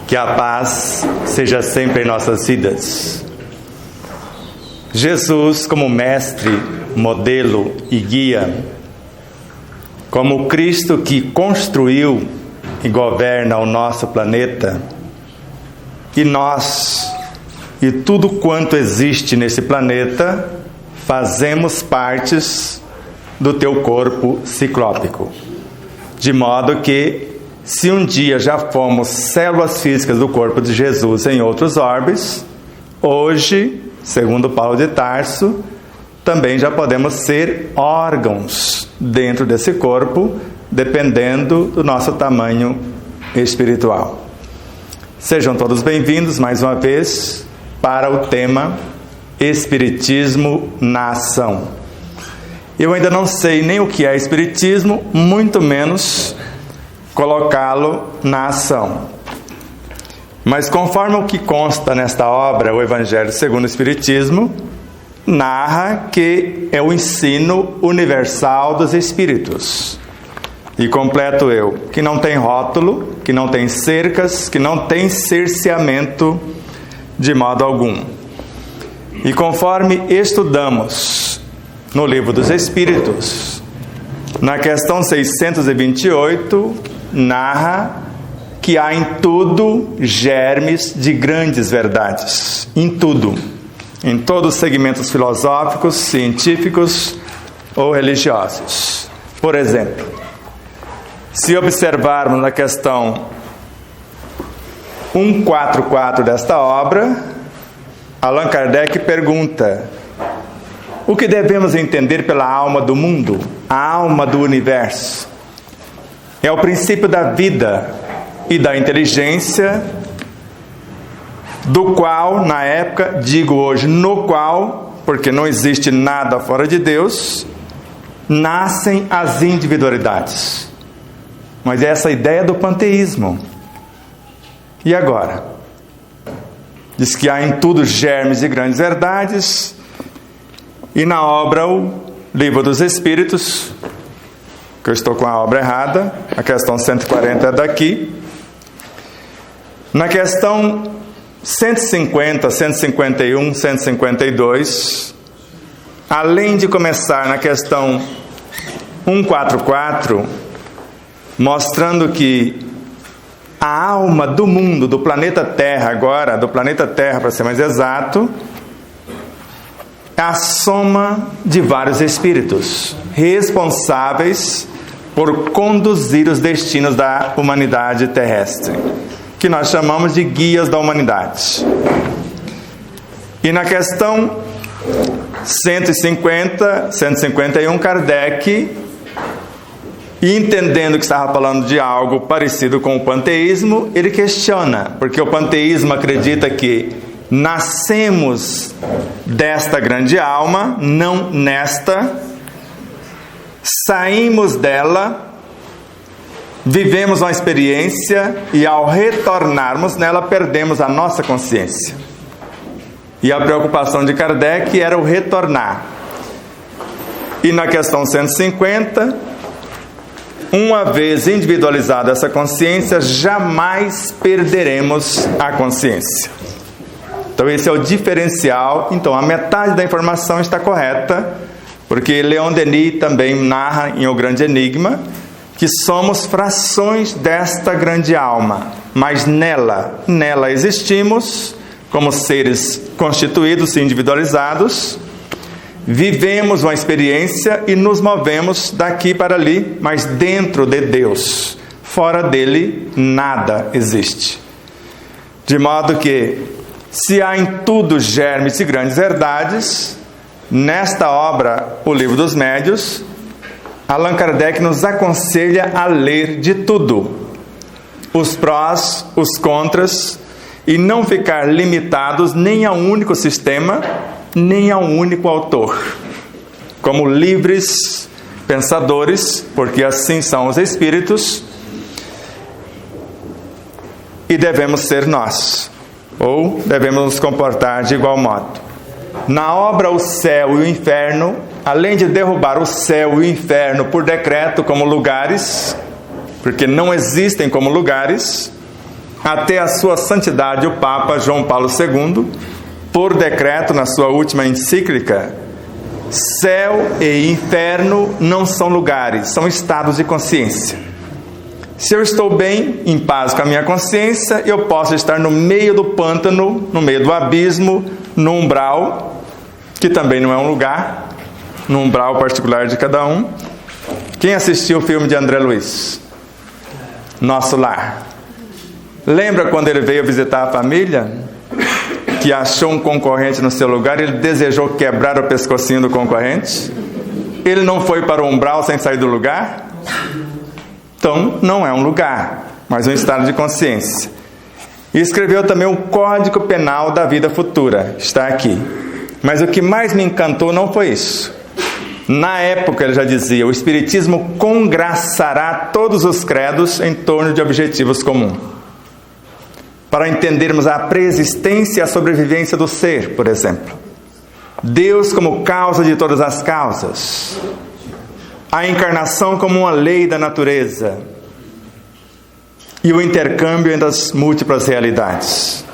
Que a paz seja sempre em nossas vidas. Jesus, como mestre, modelo e guia, como Cristo que construiu e governa o nosso planeta, e nós, e tudo quanto existe nesse planeta, fazemos partes do teu corpo ciclópico. De modo que, se um dia já fomos células físicas do corpo de Jesus em outros orbes, hoje, segundo Paulo de Tarso, também já podemos ser órgãos dentro desse corpo, dependendo do nosso tamanho espiritual. Sejam todos bem-vindos mais uma vez para o tema Espiritismo na Ação. Eu ainda não sei nem o que é Espiritismo, muito menos colocá-lo na ação. Mas conforme o que consta nesta obra, o Evangelho segundo o Espiritismo, narra que é o ensino universal dos Espíritos. E completo eu, que não tem rótulo, que não tem cercas, que não tem cerceamento de modo algum. E conforme estudamos no Livro dos Espíritos, na questão 628, narra que há em tudo germes de grandes verdades. Em tudo. Em todos os segmentos filosóficos, científicos ou religiosos. Por exemplo, se observarmos na questão 144 desta obra, Allan Kardec pergunta: o que devemos entender pela alma do mundo, a alma do universo? É o princípio da vida e da inteligência, do qual, na época, digo hoje no qual, porque não existe nada fora de Deus, nascem as individualidades. Mas é essa ideia do panteísmo. E agora? Diz que há em tudo germes de grandes verdades, e na obra O Livro dos Espíritos, que eu estou com a obra errada, a questão 140 é daqui. Na questão 150, 151, 152, além de começar na questão 144, mostrando que a alma do mundo, do planeta Terra agora, do planeta Terra para ser mais exato, é a soma de vários espíritos responsáveis por conduzir os destinos da humanidade terrestre, que nós chamamos de guias da humanidade. E na questão 150, 151, Kardec, entendendo que estava falando de algo parecido com o panteísmo, ele questiona, porque o panteísmo acredita que nascemos desta grande alma, não nesta, saímos dela, vivemos uma experiência e ao retornarmos nela perdemos a nossa consciência. E a preocupação de Kardec era o retornar. E na questão 150, uma vez individualizada essa consciência, jamais perderemos a consciência. Então esse é o diferencial. Então a metade da informação está correta, porque Leon Denis também narra em O Grande Enigma que somos frações desta grande alma, mas nela existimos como seres constituídos e individualizados, vivemos uma experiência e nos movemos daqui para ali, mas dentro de Deus. Fora dele, nada existe. De modo que, se há em tudo germes de grandes verdades, nesta obra, O Livro dos Médiuns, Allan Kardec nos aconselha a ler de tudo, os prós, os contras, e não ficar limitados nem a um único sistema, nem a um único autor. Como livres pensadores, porque assim são os espíritos, e devemos ser nós, ou devemos nos comportar de igual modo. Na obra O Céu e o Inferno, além de derrubar o céu e o inferno por decreto como lugares, porque não existem como lugares, até a sua santidade o Papa João Paulo II, por decreto na sua última encíclica: céu e inferno não são lugares, são estados de consciência. Se eu estou bem, em paz com a minha consciência, eu posso estar no meio do pântano, no meio do abismo, no umbral, que também não é um lugar, no umbral particular de cada um. Quem assistiu o filme de André Luiz? Nosso Lar. Lembra quando ele veio visitar a família? Que achou um concorrente no seu lugar, ele desejou quebrar o pescocinho do concorrente? Ele não foi para o umbral sem sair do lugar? Então, não é um lugar, mas um estado de consciência. E escreveu também o Código Penal da Vida Futura, está aqui. Mas o que mais me encantou não foi isso. Na época, ele já dizia, o Espiritismo congraçará todos os credos em torno de objetivos comuns. Para entendermos a preexistência e a sobrevivência do ser, por exemplo. Deus como causa de todas as causas. A encarnação como uma lei da natureza. E o intercâmbio entre as múltiplas realidades.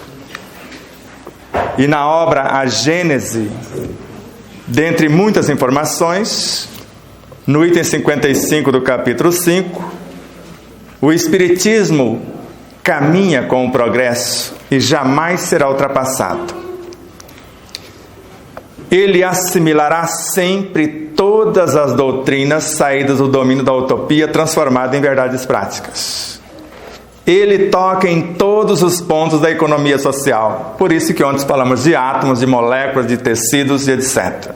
E na obra A Gênese, dentre muitas informações, no item 55 do capítulo 5, o Espiritismo caminha com o progresso e jamais será ultrapassado. Ele assimilará sempre todas as doutrinas saídas do domínio da utopia transformada em verdades práticas. Ele toca em todos os pontos da economia social. Por isso que ontem falamos de átomos, de moléculas, de tecidos e etc.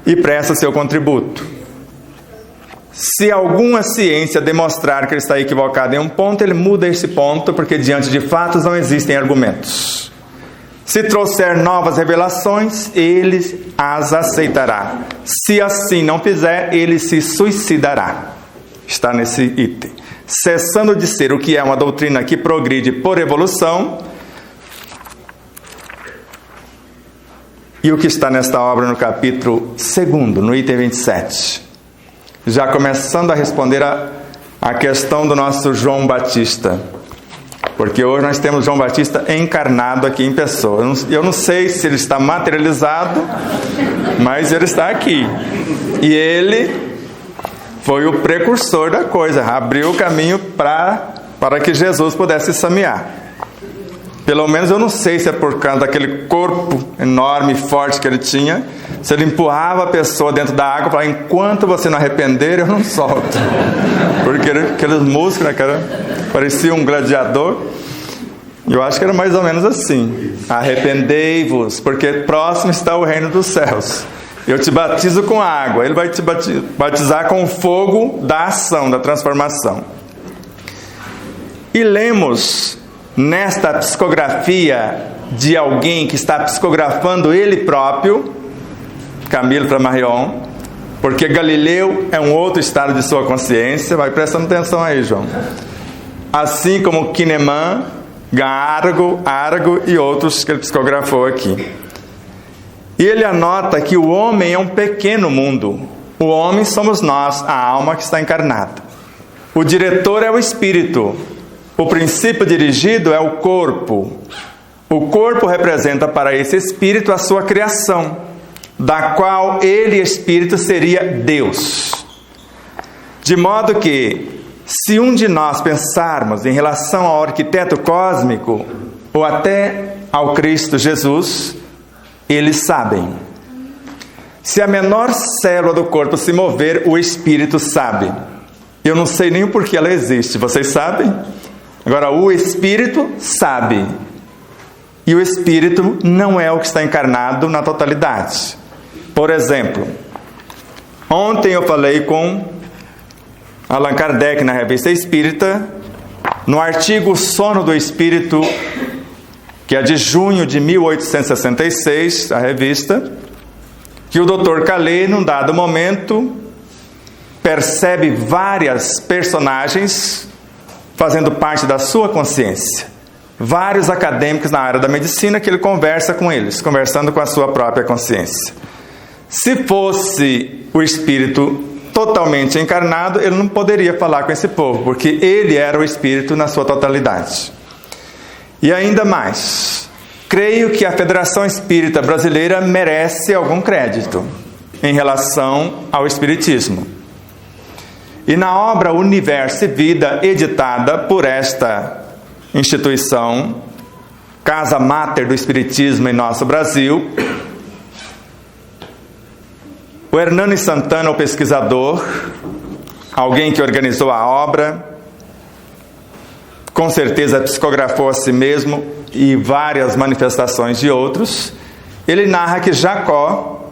E presta seu contributo. Se alguma ciência demonstrar que ele está equivocado em um ponto, ele muda esse ponto, porque diante de fatos não existem argumentos. Se trouxer novas revelações, ele as aceitará. Se assim não fizer, ele se suicidará. Está nesse item. Cessando de ser o que é uma doutrina que progride por evolução, e o que está nesta obra no capítulo 2, no item 27. Já começando a responder a questão do nosso João Batista. Porque hoje nós temos João Batista encarnado aqui em pessoa. Eu não sei se ele está materializado, mas ele está aqui. E ele foi o precursor da coisa, abriu o caminho para que Jesus pudesse semear. Pelo menos eu não sei se é por causa daquele corpo enorme e forte que ele tinha, se ele empurrava a pessoa dentro da água e falava: enquanto você não arrepender, eu não solto. Porque aqueles músculos, né, cara, parecia um gladiador. Eu acho que era mais ou menos assim: arrependei-vos, porque próximo está o reino dos céus. Eu te batizo com água, ele vai te batizar com o fogo da ação, da transformação. E lemos nesta psicografia de alguém que está psicografando ele próprio, Camilo Flammarion, porque Galileu é um outro estado de sua consciência. Vai prestando atenção aí, João. Assim como Kahneman, Argo e outros que ele psicografou aqui. E ele anota que o homem é um pequeno mundo. O homem somos nós, a alma que está encarnada. O diretor é o espírito. O princípio dirigido é o corpo. O corpo representa para esse espírito a sua criação, da qual ele, espírito, seria Deus. De modo que, se um de nós pensarmos em relação ao arquiteto cósmico, ou até ao Cristo Jesus, eles sabem. Se a menor célula do corpo se mover, o espírito sabe. Eu não sei nem por que ela existe, vocês sabem? Agora, o espírito sabe. E o espírito não é o que está encarnado na totalidade. Por exemplo, ontem eu falei com Allan Kardec na Revista Espírita, no artigo Sono do Espírito, que é de junho de 1866, a revista, que o Dr. Calais, num dado momento, percebe várias personagens fazendo parte da sua consciência. Vários acadêmicos na área da medicina que ele conversa com eles, conversando com a sua própria consciência. Se fosse o espírito totalmente encarnado, ele não poderia falar com esse povo, porque ele era o espírito na sua totalidade. E ainda mais, creio que a Federação Espírita Brasileira merece algum crédito em relação ao Espiritismo. E na obra Universo e Vida, editada por esta instituição, Casa Máter do Espiritismo em nosso Brasil, o Hernani Santana, o pesquisador, alguém que organizou a obra, com certeza psicografou a si mesmo e várias manifestações de outros, ele narra que Jacó,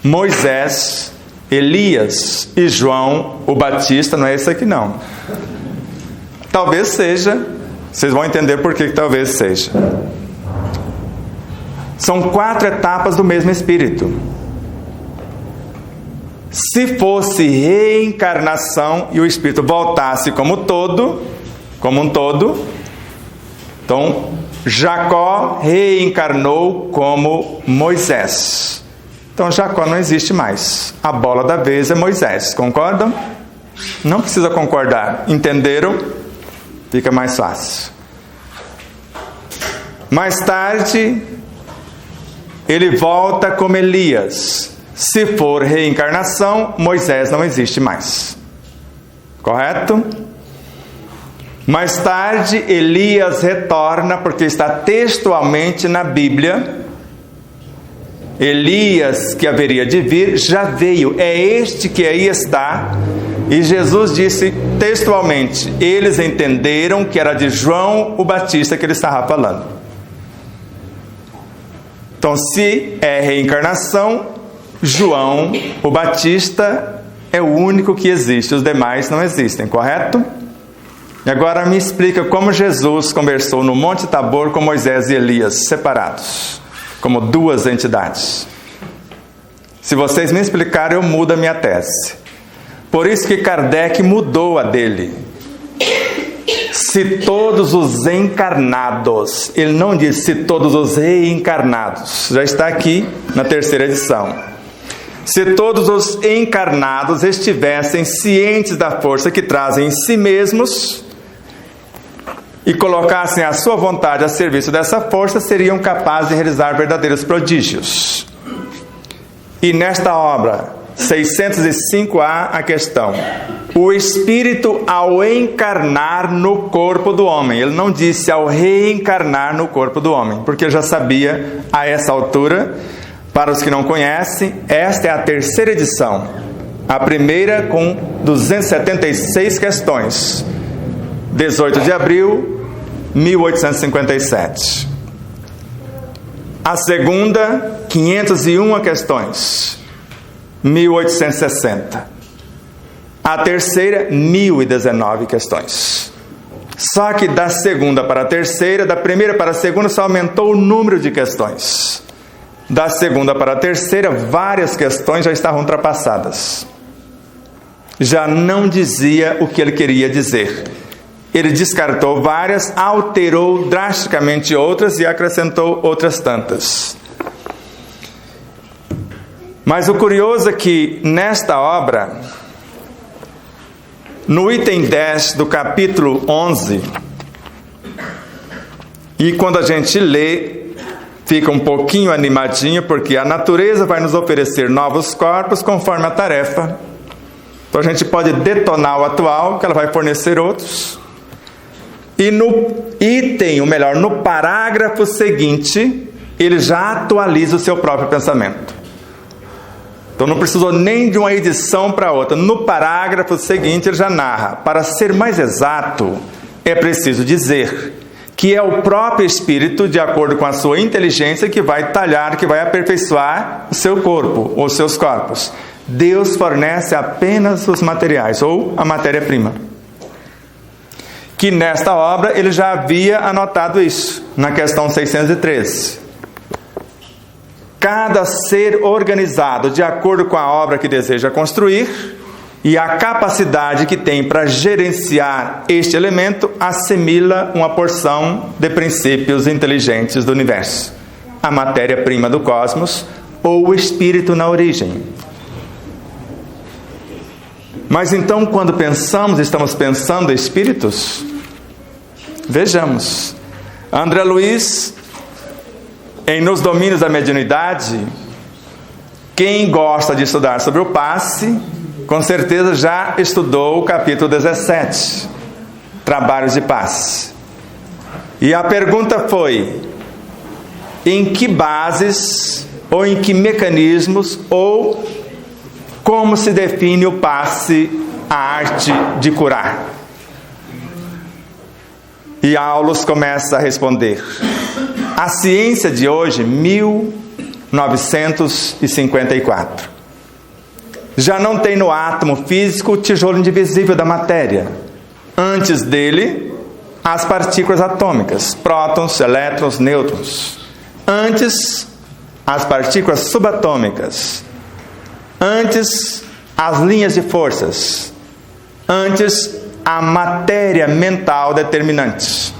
Moisés, Elias e João o Batista, não é esse aqui não. Talvez seja, vocês vão entender por que talvez seja. São 4 etapas do mesmo Espírito. Se fosse reencarnação e o Espírito voltasse como um todo, então Jacó reencarnou como Moisés. Então Jacó não existe mais. A bola da vez é Moisés. Concordam? Não precisa concordar. Entenderam? Fica mais fácil. Mais tarde, ele volta como Elias. Se for reencarnação, Moisés não existe mais. Correto? Mais tarde, Elias retorna, porque está textualmente na Bíblia. Elias, que haveria de vir, já veio. É este que aí está. E Jesus disse textualmente: eles entenderam que era de João o Batista que ele estava falando. Então, se é reencarnação, João o Batista é o único que existe, os demais não existem, correto? E agora me explica como Jesus conversou no Monte Tabor com Moisés e Elias, separados, como 2 entidades. Se vocês me explicarem, eu mudo a minha tese. Por isso que Kardec mudou a dele. Se todos os encarnados, ele não disse se todos os reencarnados, já está aqui na 3ª edição. Se todos os encarnados estivessem cientes da força que trazem em si mesmos e colocassem a sua vontade a serviço dessa força, seriam capazes de realizar verdadeiros prodígios. E nesta obra, 605A, a questão: o Espírito ao encarnar no corpo do homem. Ele não disse ao reencarnar no corpo do homem, porque eu já sabia a essa altura. Para os que não conhecem, esta é a 3ª edição. A primeira com 276 questões. 18 de abril, 1857. A segunda, 501 questões. 1860. A terceira, 1019 questões. Só que da segunda para a terceira, da primeira para a segunda, só aumentou o número de questões. Da segunda para a terceira, várias questões já estavam ultrapassadas. Já não dizia o que ele queria dizer. Ele descartou várias, alterou drasticamente outras e acrescentou outras tantas. Mas o curioso é que nesta obra, no item 10 do capítulo 11, e quando a gente lê, fica um pouquinho animadinho, porque a natureza vai nos oferecer novos corpos conforme a tarefa. Então a gente pode detonar o atual, que ela vai fornecer outros. E no item, ou melhor, no parágrafo seguinte, ele já atualiza o seu próprio pensamento. Então não precisou nem de uma edição para outra. No parágrafo seguinte ele já narra: para ser mais exato, é preciso dizer que é o próprio Espírito, de acordo com a sua inteligência, que vai talhar, que vai aperfeiçoar o seu corpo, ou seus corpos. Deus fornece apenas os materiais, ou a matéria-prima. Que nesta obra ele já havia anotado isso, na questão 613. Cada ser organizado de acordo com a obra que deseja construir e a capacidade que tem para gerenciar este elemento assimila uma porção de princípios inteligentes do universo, a matéria-prima do cosmos ou o espírito na origem. Mas então, quando estamos pensando em espíritos? Vejamos, André Luiz, em Nos Domínios da Mediunidade, quem gosta de estudar sobre o passe, com certeza já estudou o capítulo 17, Trabalhos de Passe. E a pergunta foi: em que bases, ou em que mecanismos, ou como se define o passe, a arte de curar? E Aulus começa a responder. A ciência de hoje, 1954, já não tem no átomo físico o tijolo indivisível da matéria. Antes dele, as partículas atômicas, prótons, elétrons, nêutrons. Antes, as partículas subatômicas. Antes, as linhas de forças. Antes, a matéria mental determinante.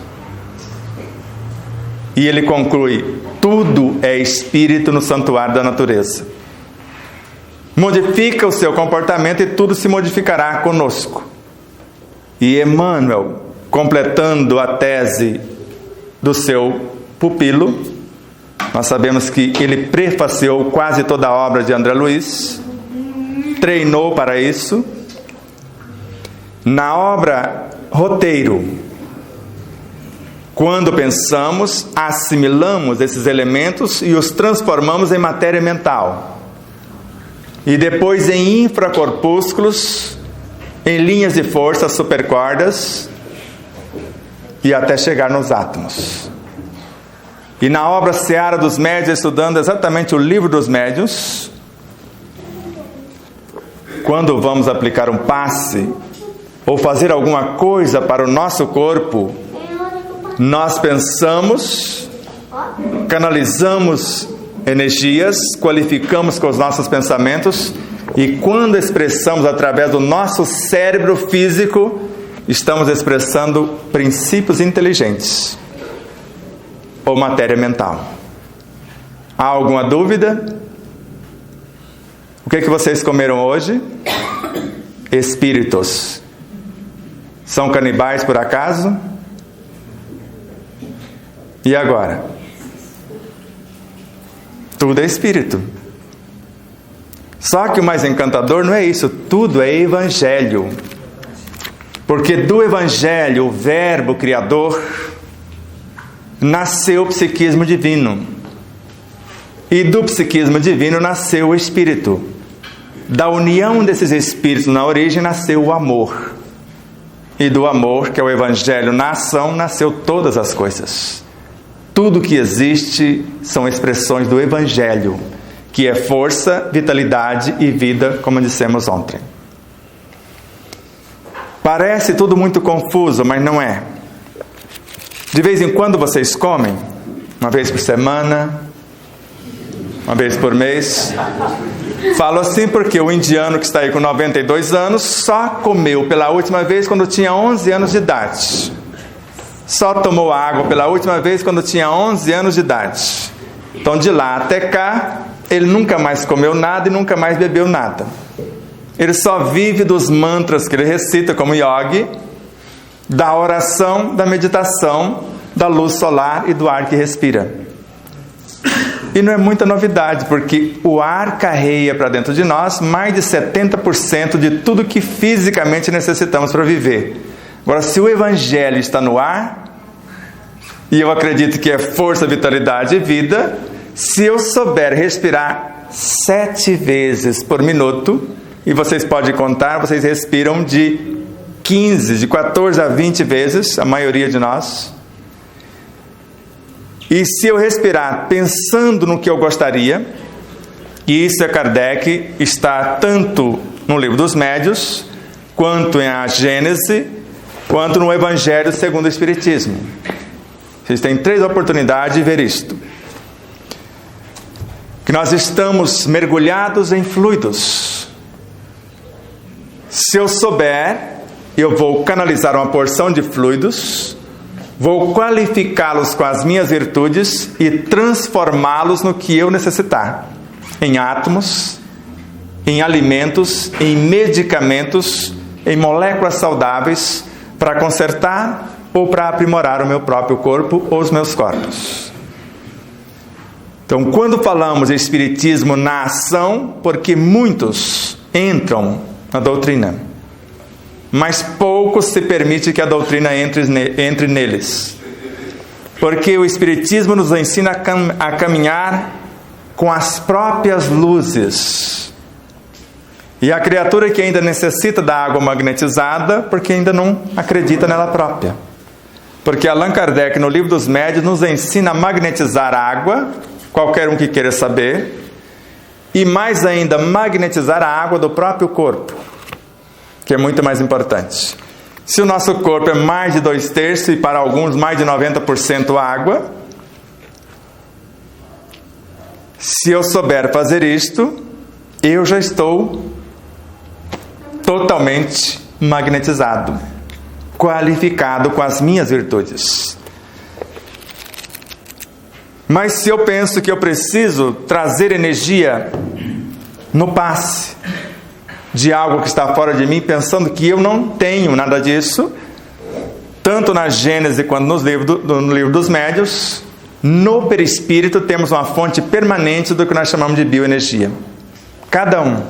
E ele conclui: tudo é espírito no santuário da natureza. Modifica o seu comportamento e tudo se modificará conosco. E Emmanuel, completando a tese do seu pupilo, nós sabemos que ele prefaciou quase toda a obra de André Luiz, treinou para isso. Na obra Roteiro, quando pensamos, assimilamos esses elementos e os transformamos em matéria mental. E depois em infracorpúsculos, em linhas de força supercordas, e até chegar nos átomos. E na obra Seara dos Médiuns, estudando exatamente o livro dos médiuns, quando vamos aplicar um passe, ou fazer alguma coisa para o nosso corpo, nós pensamos, canalizamos energias, qualificamos com os nossos pensamentos, e quando expressamos através do nosso cérebro físico, estamos expressando princípios inteligentes ou matéria mental. Há alguma dúvida? O que é que vocês comeram hoje? Espíritos. São canibais por acaso? E agora? Tudo é espírito. Só que o mais encantador não é isso, tudo é evangelho. Porque do evangelho, o verbo criador, nasceu o psiquismo divino. E do psiquismo divino nasceu o espírito. Da união desses espíritos na origem nasceu o amor. E do amor, que é o evangelho na ação, nasceu todas as coisas. Tudo que existe são expressões do evangelho, que é força, vitalidade e vida, como dissemos ontem. Parece tudo muito confuso, mas não é. De vez em quando vocês comem, uma vez por semana, uma vez por mês. Falo assim porque o indiano que está aí com 92 anos só comeu pela última vez quando tinha 11 anos de idade. Só tomou água pela última vez quando tinha 11 anos de idade. Então de lá até cá, ele nunca mais comeu nada e nunca mais bebeu nada. Ele só vive dos mantras que ele recita como yogi, da oração, da meditação, da luz solar e do ar que respira. E não é muita novidade, porque o ar carrega para dentro de nós mais de 70% de tudo que fisicamente necessitamos para viver. Agora, se o evangelho está no ar, e eu acredito que é força, vitalidade e vida, se eu souber respirar 7 vezes por minuto, e vocês podem contar, vocês respiram de 14 a 20 vezes, a maioria de nós. E se eu respirar pensando no que eu gostaria, e isso é Kardec, está tanto no Livro dos Médiuns, quanto em A Gênese, quanto no Evangelho segundo o Espiritismo. Vocês têm 3 oportunidades de ver isto. Que nós estamos mergulhados em fluidos. Se eu souber, eu vou canalizar uma porção de fluidos, vou qualificá-los com as minhas virtudes e transformá-los no que eu necessitar. Em átomos, em alimentos, em medicamentos, em moléculas saudáveis, para consertar ou para aprimorar o meu próprio corpo ou os meus corpos. Então, quando falamos de espiritismo na ação, porque muitos entram na doutrina, mas poucos se permite que a doutrina entre neles. Porque o espiritismo nos ensina a caminhar com as próprias luzes. E a criatura que ainda necessita da água magnetizada, porque ainda não acredita nela própria. Porque Allan Kardec, no Livro dos Médiuns, nos ensina a magnetizar a água, qualquer um que queira saber, e mais ainda, magnetizar a água do próprio corpo, que é muito mais importante. Se o nosso corpo é mais de 2/3 e para alguns mais de 90% água, se eu souber fazer isto, eu já estou totalmente magnetizado, qualificado com as minhas virtudes. Mas se eu penso que eu preciso trazer energia no passe de algo que está fora de mim, pensando que eu não tenho nada disso, tanto na Gênese quanto no livro dos Médiuns, no perispírito temos uma fonte permanente do que nós chamamos de bioenergia. Cada um.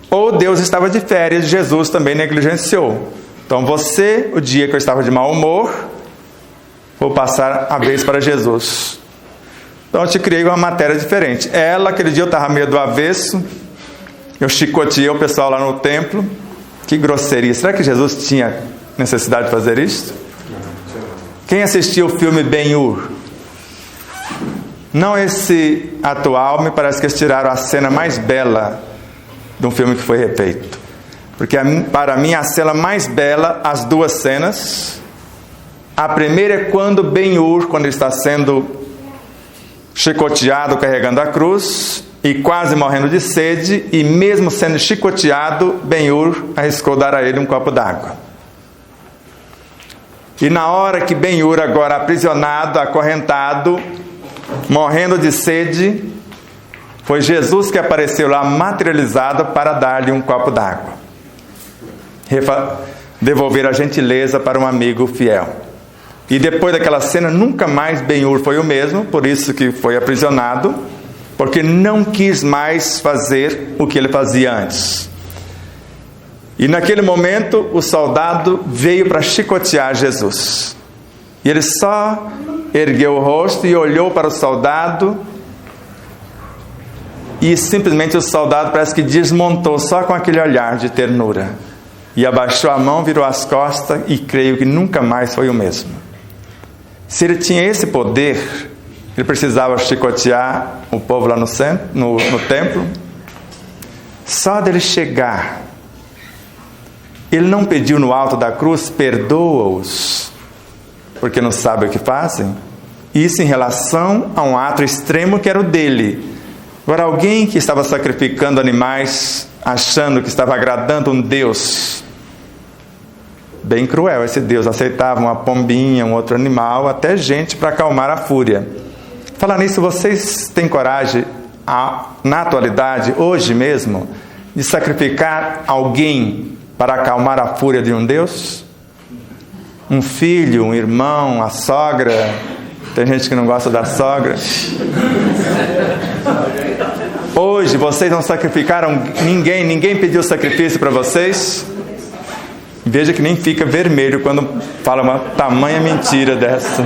Ou Deus estava de férias, Jesus também negligenciou. Então você, o dia que eu estava de mau humor, vou passar a vez para Jesus. Então eu te criei uma matéria diferente. Aquele dia eu estava meio do avesso, eu chicoteei o pessoal lá no templo. Que grosseria. Será que Jesus tinha necessidade de fazer isso? Quem assistiu o filme Ben-Hur? Não esse atual, me parece que eles tiraram a cena mais bela de um filme que foi refeito. Porque para mim a cena mais bela, as duas cenas. A primeira é quando Ben-Hur, quando ele está sendo chicoteado, carregando a cruz, e quase morrendo de sede, e mesmo sendo chicoteado, Ben-Hur arriscou dar a ele um copo d'água. E na hora que Ben-Hur, agora aprisionado, acorrentado, morrendo de sede, foi Jesus que apareceu lá materializado para dar-lhe um copo d'água. Devolver a gentileza para um amigo fiel. E depois daquela cena, nunca mais Ben-Hur foi o mesmo, por isso que foi aprisionado, porque não quis mais fazer o que ele fazia antes. E naquele momento, o soldado veio para chicotear Jesus. E ele só ergueu o rosto e olhou para o soldado, e simplesmente o soldado parece que desmontou só com aquele olhar de ternura. E abaixou a mão, virou as costas, e creio que nunca mais foi o mesmo. Se ele tinha esse poder, ele precisava chicotear o povo lá no templo. Só dele chegar, ele não pediu no alto da cruz, perdoa-os, porque não sabem o que fazem. Isso em relação a um ato extremo que era o dele. Agora, alguém que estava sacrificando animais, achando que estava agradando um Deus, bem cruel esse Deus, aceitava uma pombinha, um outro animal, até gente para acalmar a fúria. Falar nisso, vocês têm coragem, na atualidade, hoje mesmo, de sacrificar alguém para acalmar a fúria de um Deus? Um filho, um irmão, a sogra. Tem gente que não gosta da sogra. Hoje vocês não sacrificaram ninguém pediu sacrifício para vocês. Veja que nem fica vermelho quando fala uma tamanha mentira dessa.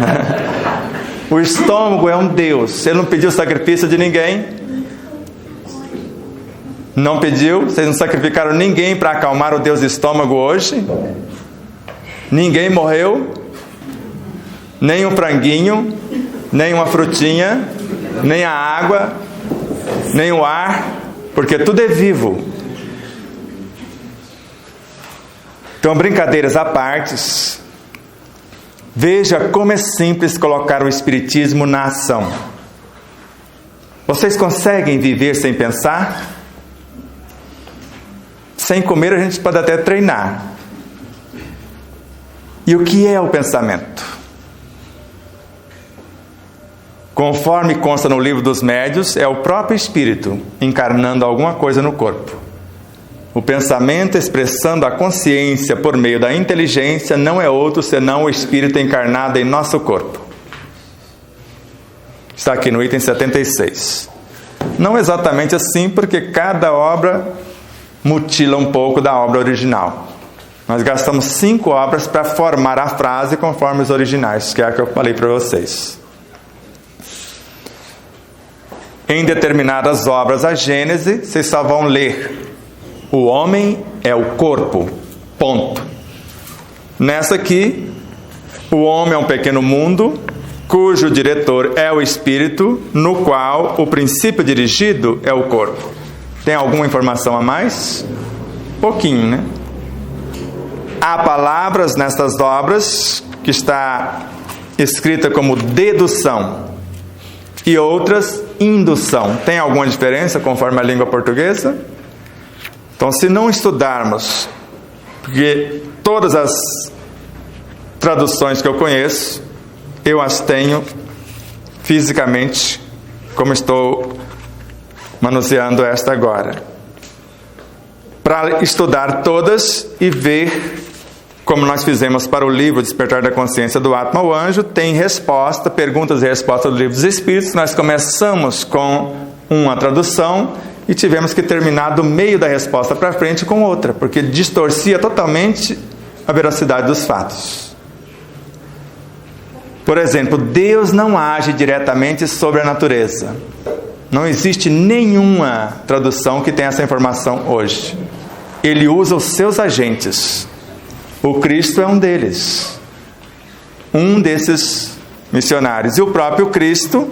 O estômago é um Deus. Ele não pediu sacrifício de ninguém. Não pediu. Vocês não sacrificaram ninguém para acalmar o Deus estômago hoje. Ninguém morreu. Nem um franguinho, nem uma frutinha, nem a água, nem o ar, porque tudo é vivo. Então, brincadeiras à parte, veja como é simples colocar o espiritismo na ação. Vocês conseguem viver sem pensar? Sem comer a gente pode até treinar. E o que é o pensamento? Conforme consta no Livro dos Médiuns, é o próprio espírito encarnando alguma coisa no corpo. O pensamento expressando a consciência por meio da inteligência não é outro senão o Espírito encarnado em nosso corpo. Está aqui no item 76. Não exatamente assim, porque cada obra mutila um pouco da obra original. Nós gastamos 5 obras para formar a frase conforme os originais, que é a que eu falei para vocês. Em determinadas obras, a Gênese, vocês só vão ler: o homem é o corpo, ponto. Nessa aqui, o homem é um pequeno mundo, cujo diretor é o espírito, no qual o princípio dirigido é o corpo. Tem alguma informação a mais? Pouquinho, né? Há palavras nestas obras que está escrita como dedução e outras indução. Tem alguma diferença conforme a língua portuguesa? Então, se não estudarmos, porque todas as traduções que eu conheço, eu as tenho fisicamente, como estou manuseando esta agora, para estudar todas e ver, como nós fizemos para o livro Despertar da Consciência do Atma ao Anjo, tem resposta, perguntas e respostas do livro dos Espíritos. Nós começamos com uma tradução e tivemos que terminar do meio da resposta para frente com outra, porque distorcia totalmente a veracidade dos fatos. Por exemplo, Deus não age diretamente sobre a natureza. Não existe nenhuma tradução que tenha essa informação hoje. Ele usa os seus agentes. O Cristo é um deles. Um desses missionários. E o próprio Cristo,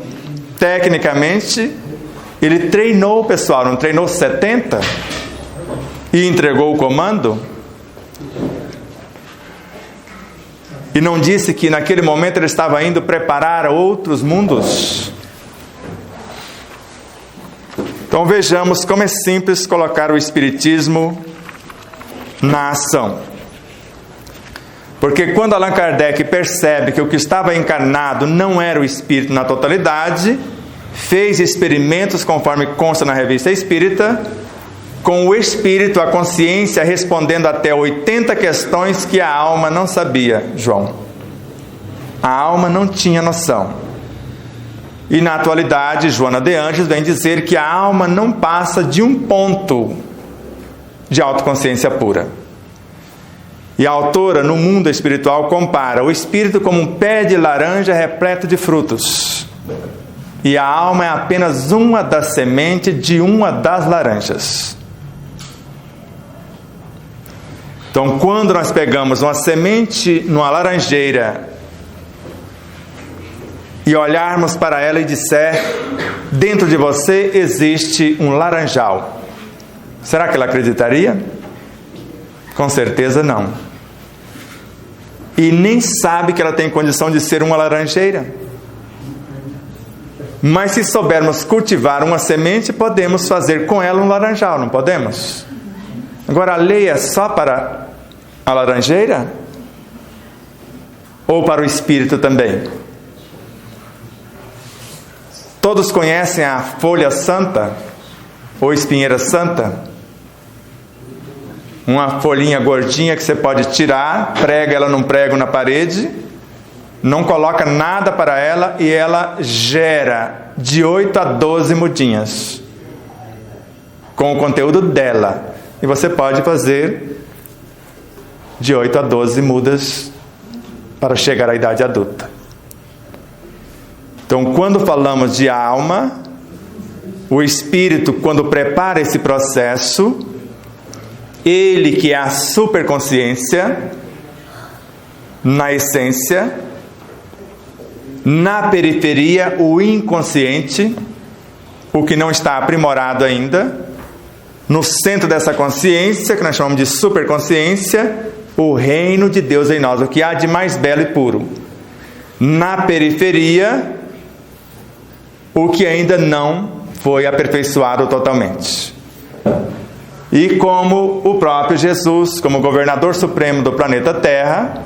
tecnicamente, ele treinou o pessoal. Não treinou 70? E entregou o comando? E não disse que naquele momento ele estava indo preparar outros mundos? Então vejamos como é simples colocar o Espiritismo na ação. Porque quando Allan Kardec percebe que o que estava encarnado não era o Espírito na totalidade, fez experimentos conforme consta na Revista Espírita, com o Espírito, a consciência, respondendo até 80 questões que a alma não sabia, João. A alma não tinha noção. E na atualidade, Joana de Anjos vem dizer que a alma não passa de um ponto de autoconsciência pura. E a autora, no mundo espiritual, compara o espírito como um pé de laranja repleto de frutos. E a alma é apenas uma das sementes de uma das laranjas. Então, quando nós pegamos uma semente numa laranjeira e olharmos para ela e disser: dentro de você existe um laranjal, será que ela acreditaria? Com certeza não. E nem sabe que ela tem condição de ser uma laranjeira. Mas se soubermos cultivar uma semente, podemos fazer com ela um laranjal, não podemos? Agora, a lei é só para a laranjeira? Ou para o espírito também? Todos conhecem a folha santa? Ou espinheira santa? Uma folhinha gordinha que você pode tirar, prega ela num prego na parede, não coloca nada para ela e ela gera de 8 a 12 mudinhas com o conteúdo dela. E você pode fazer de 8 a 12 mudas para chegar à idade adulta. Então, quando falamos de alma, o espírito, quando prepara esse processo, ele que é a superconsciência, na essência, na periferia, o inconsciente, o que não está aprimorado ainda, no centro dessa consciência, que nós chamamos de superconsciência, o reino de Deus em nós, o que há de mais belo e puro. Na periferia, o que ainda não foi aperfeiçoado totalmente. E como o próprio Jesus, como governador supremo do planeta Terra,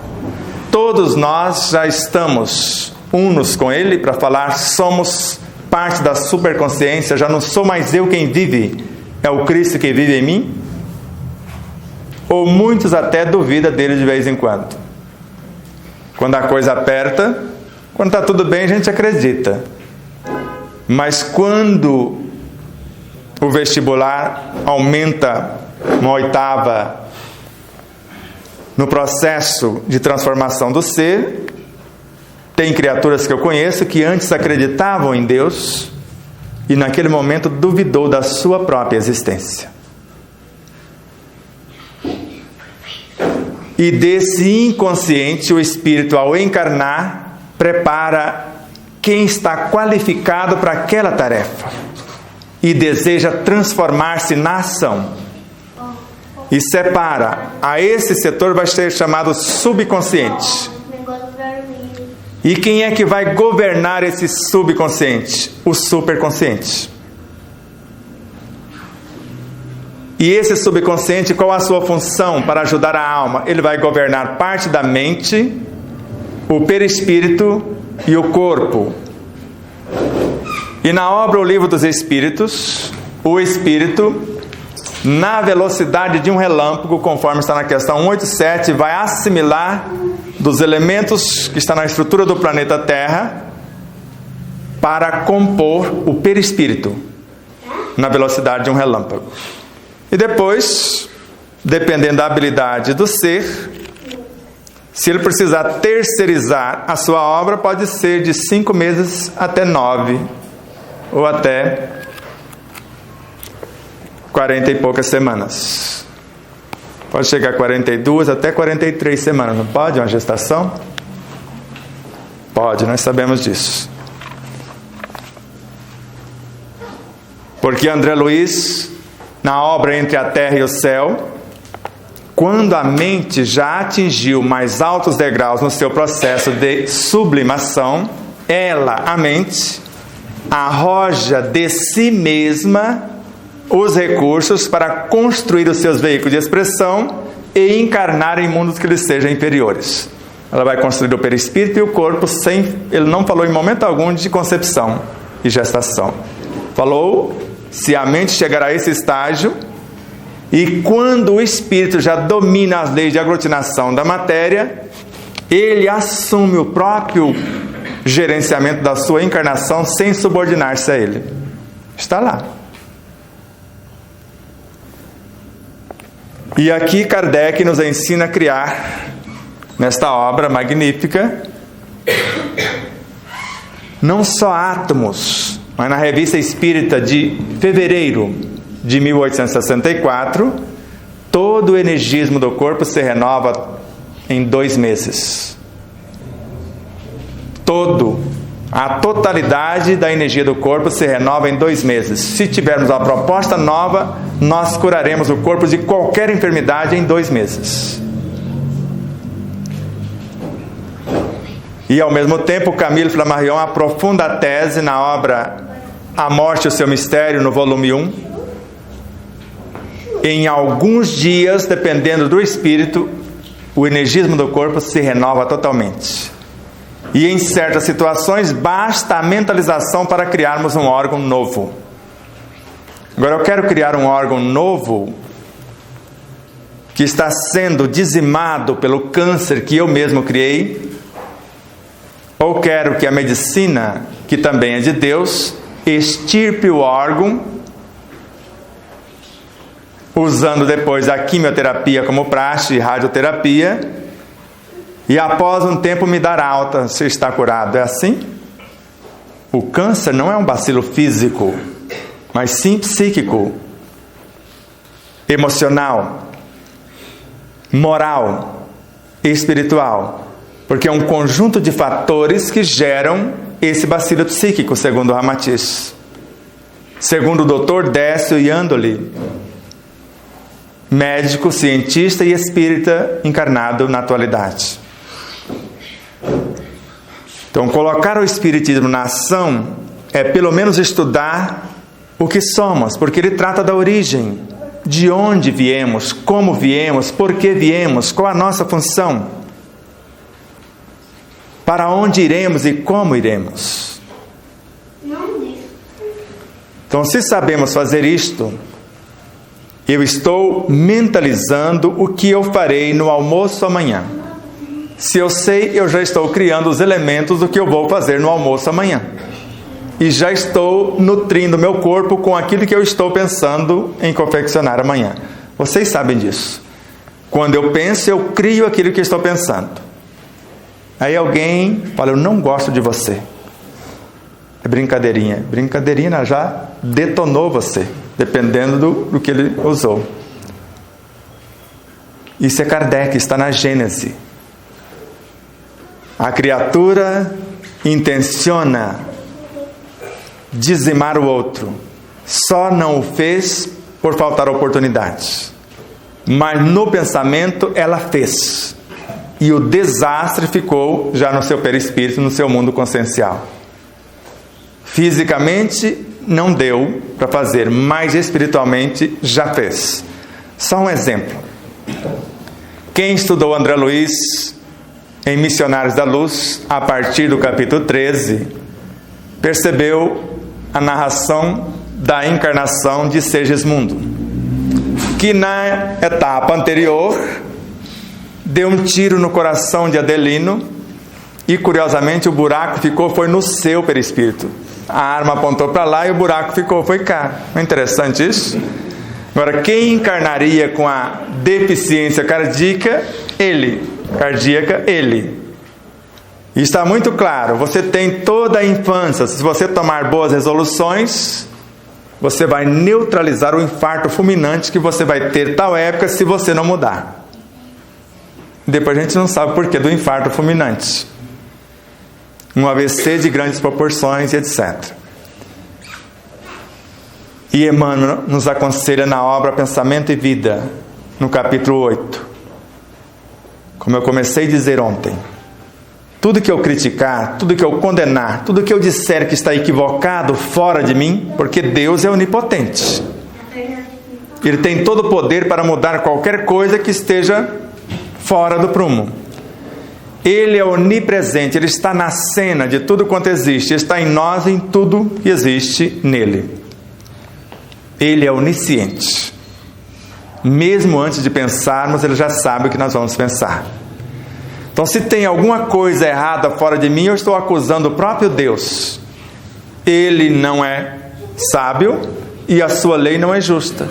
todos nós já estamos unos com Ele para falar: somos parte da superconsciência, já não sou mais eu quem vive, é o Cristo que vive em mim. ou muitos até duvidam dele de vez em quando. Quando a coisa aperta, quando está tudo bem, a gente acredita. Mas quando o vestibular aumenta uma oitava no processo de transformação do ser, tem criaturas que eu conheço que antes acreditavam em Deus e naquele momento duvidou da sua própria existência. E desse inconsciente, o espírito, ao encarnar, prepara quem está qualificado para aquela tarefa e deseja transformar-se na ação. E separa. A esse setor vai ser chamado subconsciente. E quem é que vai governar esse subconsciente? O superconsciente. E esse subconsciente, qual a sua função para ajudar a alma? Ele vai governar parte da mente, o perispírito e o corpo. E na obra O Livro dos Espíritos, o espírito, na velocidade de um relâmpago, conforme está na questão 187, vai assimilar dos elementos que estão na estrutura do planeta Terra para compor o perispírito, na velocidade de um relâmpago. E depois, dependendo da habilidade do ser, se ele precisar terceirizar a sua obra, pode ser de 5 meses até 9, ou até 40 e poucas semanas. Pode chegar a 42 até 43 semanas, não pode? Uma gestação? Pode, nós sabemos disso. Porque André Luiz, na obra Entre a Terra e o Céu, quando a mente já atingiu mais altos degraus no seu processo de sublimação, ela, a mente, arroja de si mesma os recursos para construir os seus veículos de expressão e encarnar em mundos que lhes sejam inferiores. Ela vai construir o perispírito e o corpo sem... Ele não falou em momento algum de concepção e gestação. Falou se a mente chegar a esse estágio e quando o espírito já domina as leis de aglutinação da matéria, ele assume o próprio gerenciamento da sua encarnação sem subordinar-se a ele. Está lá. E aqui Kardec nos ensina a criar, nesta obra magnífica, não só átomos, mas na Revista Espírita de fevereiro de 1864, todo o energismo do corpo se renova em 2 meses. A totalidade da energia do corpo se renova em 2 meses. Se tivermos uma proposta nova, nós curaremos o corpo de qualquer enfermidade em 2 meses. E ao mesmo tempo, Camille Flammarion aprofunda a tese na obra A Morte e o Seu Mistério, no volume 1. Em alguns dias, dependendo do espírito, o energismo do corpo se renova totalmente. E em certas situações, basta a mentalização para criarmos um órgão novo. Agora, eu quero criar um órgão novo que está sendo dizimado pelo câncer que eu mesmo criei, ou quero que a medicina, que também é de Deus, extirpe o órgão, usando depois a quimioterapia como praxe e radioterapia, e após um tempo me dar alta se está curado. É assim? O câncer não é um bacilo físico, mas sim psíquico, emocional, moral e espiritual. Porque é um conjunto de fatores que geram esse bacilo psíquico, segundo o Ramatiz. Segundo o Dr. Décio Iandoli, médico, cientista e espírita encarnado na atualidade. Então, colocar o espiritismo na ação é pelo menos estudar o que somos, porque ele trata da origem, de onde viemos, como viemos, por que viemos, qual a nossa função, para onde iremos e como iremos. Então, se sabemos fazer isto, Eu estou mentalizando o que eu farei no almoço amanhã. Se eu sei, eu já estou criando os elementos do que eu vou fazer no almoço amanhã. E já estou nutrindo meu corpo com aquilo que eu estou pensando em confeccionar amanhã. Vocês sabem disso. Quando eu penso, eu crio aquilo que estou pensando. Aí alguém fala, eu não gosto de você. É brincadeirinha. Brincadeirinha já detonou você, dependendo do que ele usou. Isso é Kardec, está na Gênese. A criatura intenciona dizimar o outro. Só não o fez por faltar oportunidade. Mas no pensamento ela fez. E o desastre ficou já no seu perispírito, no seu mundo consciencial. Fisicamente não deu para fazer, mas espiritualmente já fez. Só um exemplo. Quem estudou André Luiz em Missionários da Luz, a partir do capítulo 13, percebeu a narração da encarnação de Segismundo, que na etapa anterior deu um tiro no coração de Adelino e, curiosamente, o buraco foi no seu perispírito. A arma apontou para lá e o buraco foi cá. Não é interessante isso? Agora, quem encarnaria com a deficiência cardíaca? Ele. E está muito claro, você tem toda a infância. Se você tomar boas resoluções, você vai neutralizar o infarto fulminante que você vai ter tal época se você não mudar. Depois a gente não sabe o porquê do infarto fulminante. Um AVC de grandes proporções, etc. E Emmanuel nos aconselha na obra Pensamento e Vida, no capítulo 8. Como eu comecei a dizer ontem, tudo que eu criticar, tudo que eu condenar, tudo que eu disser que está equivocado fora de mim, porque Deus é onipotente. Ele tem todo o poder para mudar qualquer coisa que esteja fora do prumo. Ele é onipresente, Ele está na cena de tudo quanto existe, está em nós, em tudo que existe nele. Ele é onisciente. Mesmo antes de pensarmos, Ele já sabe o que nós vamos pensar. Então, se tem alguma coisa errada fora de mim, eu estou acusando o próprio Deus. Ele não é sábio e a sua lei não é justa.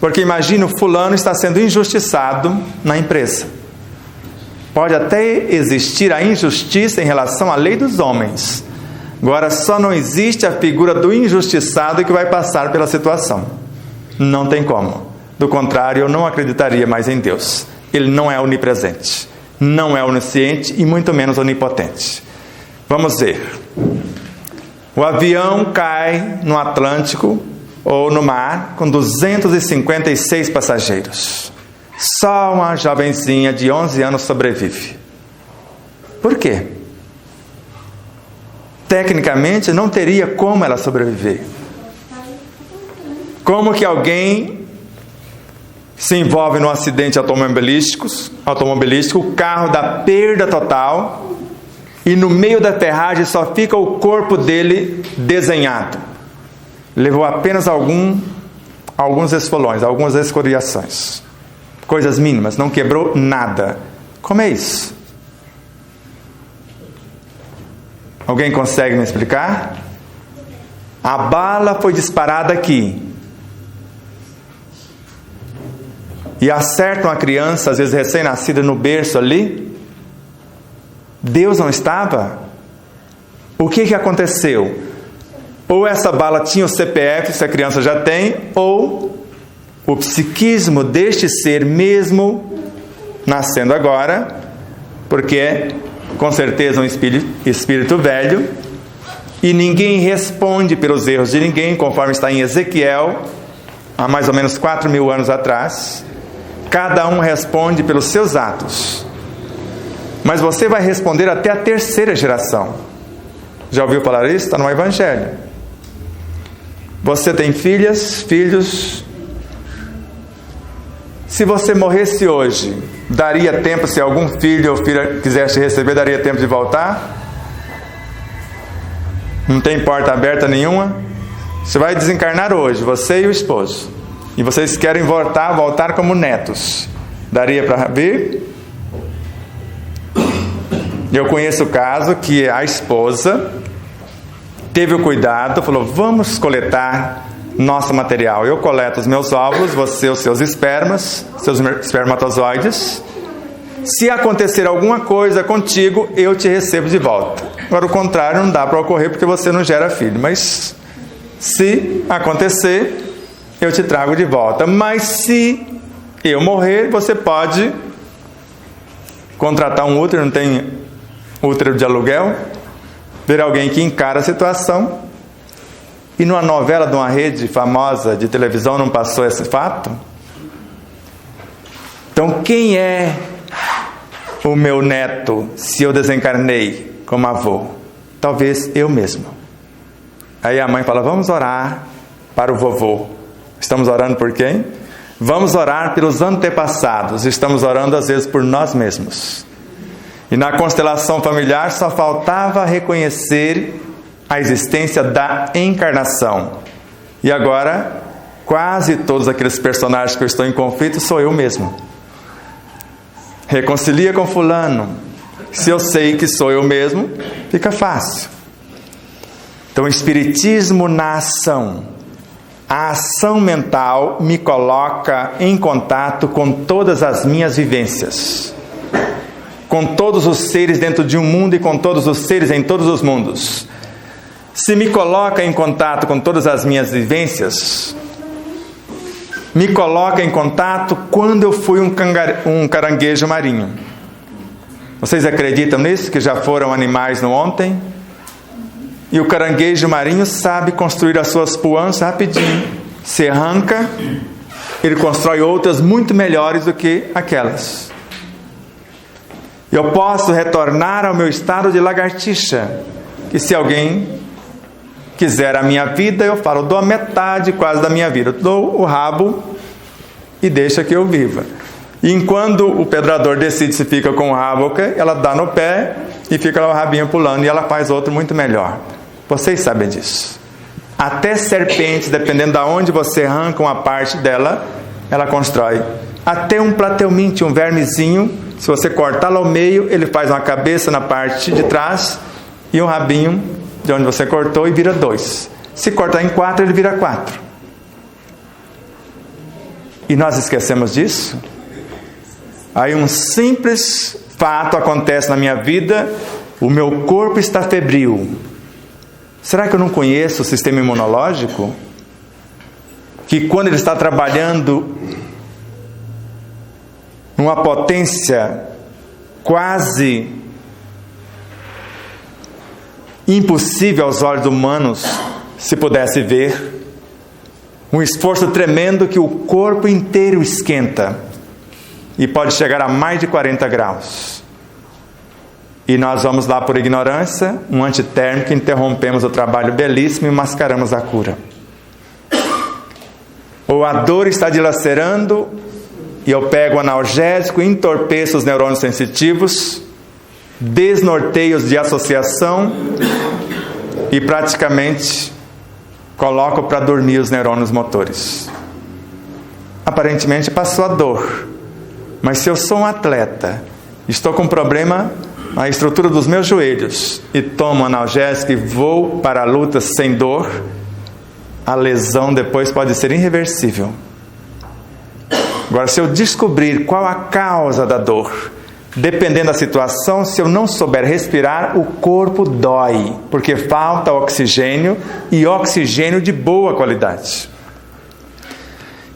Porque imagina, o fulano está sendo injustiçado na empresa. Pode até existir a injustiça em relação à lei dos homens. Agora, só não existe a figura do injustiçado que vai passar pela situação. Não tem como. Do contrário, eu não acreditaria mais em Deus. Ele não é onipresente, não é onisciente e muito menos onipotente. Vamos ver. O avião cai no Atlântico ou no mar com 256 passageiros. Só uma jovenzinha de 11 anos sobrevive. Por quê? Tecnicamente não teria como ela sobreviver. Como que alguém se envolve num acidente automobilístico, o carro dá perda total e no meio da ferragem só fica o corpo dele desenhado. Levou apenas alguns esfolões, algumas escoriações. Coisas mínimas, não quebrou nada. Como é isso? Alguém consegue me explicar? A bala foi disparada aqui. E acerta uma criança, às vezes recém-nascida, no berço ali. Deus não estava? O que aconteceu? Ou essa bala tinha o CPF, se a criança já tem, ou o psiquismo deste ser mesmo nascendo agora, porque é com certeza um espírito velho, e ninguém responde pelos erros de ninguém, conforme está em Ezequiel, há mais ou menos 4.000 anos atrás. Cada um responde pelos seus atos. Mas você vai responder até a 3ª geração. Já ouviu falar isso? Está no Evangelho. Você tem filhas, filhos. Se você morresse hoje, daria tempo, se algum filho ou filha quisesse receber, daria tempo de voltar? Não tem porta aberta nenhuma? Você vai desencarnar hoje, você e o esposo. e vocês querem voltar como netos, daria para vir? Eu conheço o caso que a esposa teve o cuidado, falou, vamos coletar nosso material. Eu coleto os meus óvulos, você os seus espermas, seus espermatozoides. Se acontecer alguma coisa contigo, eu te recebo de volta. Agora, o contrário não dá para ocorrer porque você não gera filho. Mas se acontecer, eu te trago de volta. Mas se eu morrer, você pode contratar um útero, não tem útero de aluguel, ver alguém que encara a situação. E numa novela de uma rede famosa de televisão não passou esse fato? Então, quem é o meu neto se eu desencarnei como avô? Talvez eu mesmo. Aí a mãe fala, vamos orar para o vovô. Estamos orando por quem? Vamos orar pelos antepassados. Estamos orando às vezes por nós mesmos. E na constelação familiar só faltava reconhecer a existência da encarnação. E agora, quase todos aqueles personagens que eu estou em conflito sou eu mesmo. Reconcilia com fulano. Se eu sei que sou eu mesmo, fica fácil. Então, o espiritismo na ação. A ação mental me coloca em contato com todas as minhas vivências. Com todos os seres dentro de um mundo e com todos os seres em todos os mundos. Se me coloca em contato com todas as minhas vivências, me coloca em contato quando eu fui um caranguejo marinho. Vocês acreditam nisso? Que já foram animais no ontem? E o caranguejo marinho sabe construir as suas puãs rapidinho. Se arranca, ele constrói outras muito melhores do que aquelas. Eu posso retornar ao meu estado de lagartixa. Que se alguém quiser a minha vida, eu falo, dou a metade quase da minha vida. Eu dou o rabo e deixa que eu viva. E enquanto o pedrador decide se fica com o rabo, ela dá no pé e fica lá o rabinho pulando e ela faz outro muito melhor. Vocês sabem disso. Até serpentes, dependendo de onde você arranca uma parte dela, ela constrói. Até um plateuminte, um vermezinho, se você cortá-lo ao meio, ele faz uma cabeça na parte de trás e um rabinho de onde você cortou e vira 2. Se cortar em 4, ele vira 4. E nós esquecemos disso? Aí um simples fato acontece na minha vida, o meu corpo está febril. Será que eu não conheço o sistema imunológico? Que quando ele está trabalhando numa potência quase impossível aos olhos humanos, se pudesse ver, um esforço tremendo que o corpo inteiro esquenta e pode chegar a mais de 40 graus. E nós vamos lá por ignorância, um antitérmico, interrompemos o trabalho belíssimo e mascaramos a cura. Ou a dor está dilacerando e eu pego o analgésico, entorpeço os neurônios sensitivos, desnorteio os de associação e praticamente coloco para dormir os neurônios motores. Aparentemente passou a dor, mas se eu sou um atleta, estou com um problema na estrutura dos meus joelhos e tomo analgésico e vou para a luta sem dor, a lesão depois pode ser irreversível. Agora, se eu descobrir qual a causa da dor, dependendo da situação, se eu não souber respirar, o corpo dói, porque falta oxigênio e oxigênio de boa qualidade.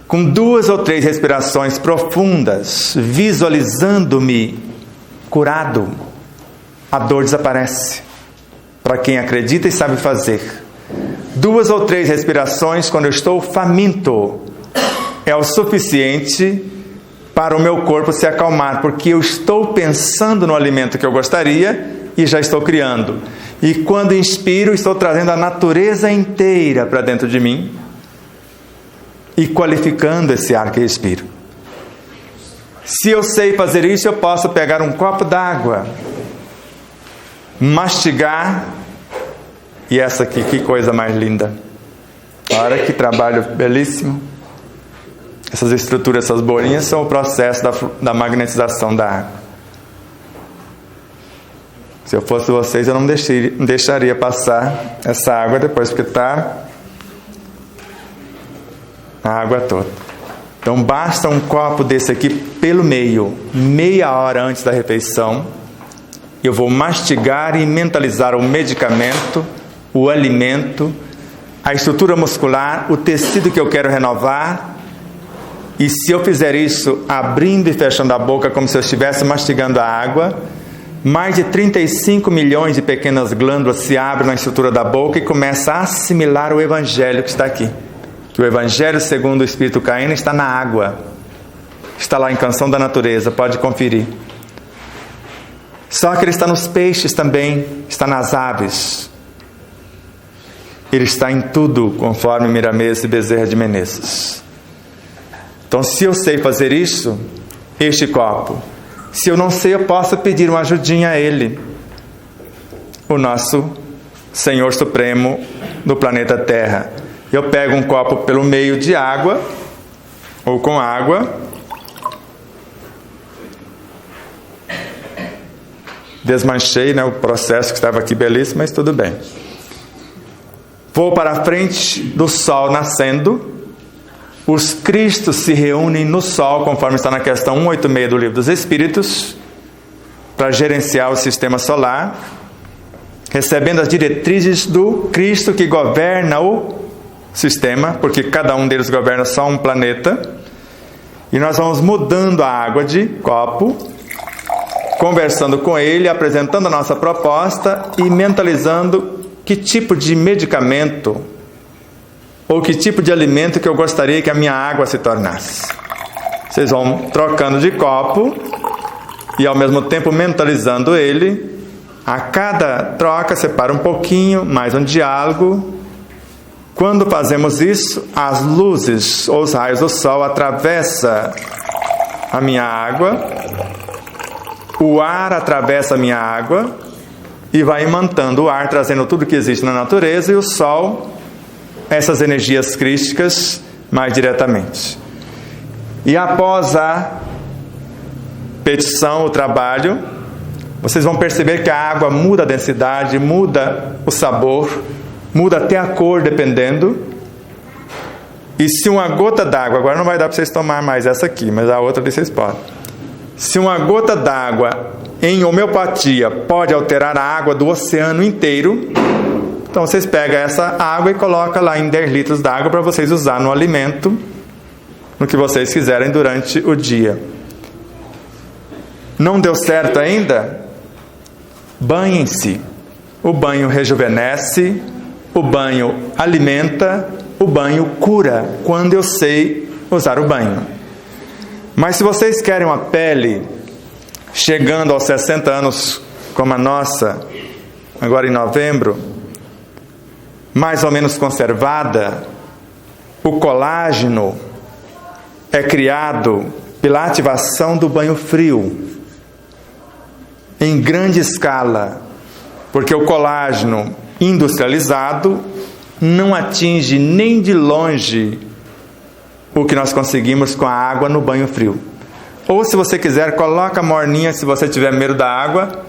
Com 2 ou 3 respirações profundas, visualizando-me curado, a dor desaparece. Para quem acredita e sabe fazer. 2 ou 3 respirações quando eu estou faminto é o suficiente para o meu corpo se acalmar, porque eu estou pensando no alimento que eu gostaria e já estou criando. E quando inspiro, estou trazendo a natureza inteira para dentro de mim e qualificando esse ar que respiro. Se eu sei fazer isso, eu posso pegar um copo d'água, mastigar, e essa aqui, que coisa mais linda. Olha que trabalho belíssimo. Essas estruturas, essas bolinhas, são o processo da magnetização da água. Se eu fosse vocês, eu não deixaria passar essa água depois, porque está a água toda. Então basta um copo desse aqui pelo meio, meia hora antes da refeição. Eu vou mastigar e mentalizar o medicamento, o alimento, a estrutura muscular, o tecido que eu quero renovar. E se eu fizer isso abrindo e fechando a boca como se eu estivesse mastigando a água, mais de 35 milhões de pequenas glândulas se abrem na estrutura da boca e começam a assimilar o Evangelho que está aqui. Que o Evangelho segundo o Espírito Caíno está na água. Está lá em Canção da Natureza, pode conferir. Só que ele está nos peixes também, está nas aves. Ele está em tudo, conforme Miramês e Bezerra de Menezes. Então, se eu sei fazer isso, este copo. Se eu não sei, eu posso pedir uma ajudinha a Ele, o nosso Senhor Supremo do planeta Terra. Eu pego um copo pelo meio de água, ou com água, desmanchei, né, o processo que estava aqui belíssimo, mas tudo bem. Vou para a frente do sol nascendo. Os Cristos se reúnem no sol, conforme está na questão 186 do Livro dos Espíritos, para gerenciar o sistema solar, recebendo as diretrizes do Cristo que governa o sistema, porque cada um deles governa só um planeta. E nós vamos mudando a água de copo, conversando com ele, apresentando a nossa proposta e mentalizando que tipo de medicamento ou que tipo de alimento que eu gostaria que a minha água se tornasse. Vocês vão trocando de copo e ao mesmo tempo mentalizando ele. A cada troca separa um pouquinho, mais um diálogo. Quando fazemos isso, as luzes ou os raios do sol atravessam a minha água, o ar atravessa a minha água e vai imantando o ar, trazendo tudo que existe na natureza, e o sol, essas energias crísticas mais diretamente. E após a petição, o trabalho, vocês vão perceber que a água muda a densidade, muda o sabor, muda até a cor, dependendo. E se uma gota d'água, agora não vai dar para vocês tomar mais essa aqui, mas a outra ali vocês podem. Se uma gota d'água em homeopatia pode alterar a água do oceano inteiro, então vocês pegam essa água e colocam lá em 10 litros d'água para vocês usar no alimento, no que vocês quiserem durante o dia. Não deu certo ainda? Banhem-se. O banho rejuvenesce, o banho alimenta, o banho cura, quando eu sei usar o banho. Mas se vocês querem uma pele chegando aos 60 anos como a nossa, agora em novembro, mais ou menos conservada, o colágeno é criado pela ativação do banho frio, em grande escala, porque o colágeno industrializado não atinge nem de longe o que nós conseguimos com a água no banho frio. Ou, se você quiser, coloca morninha se você tiver medo da água,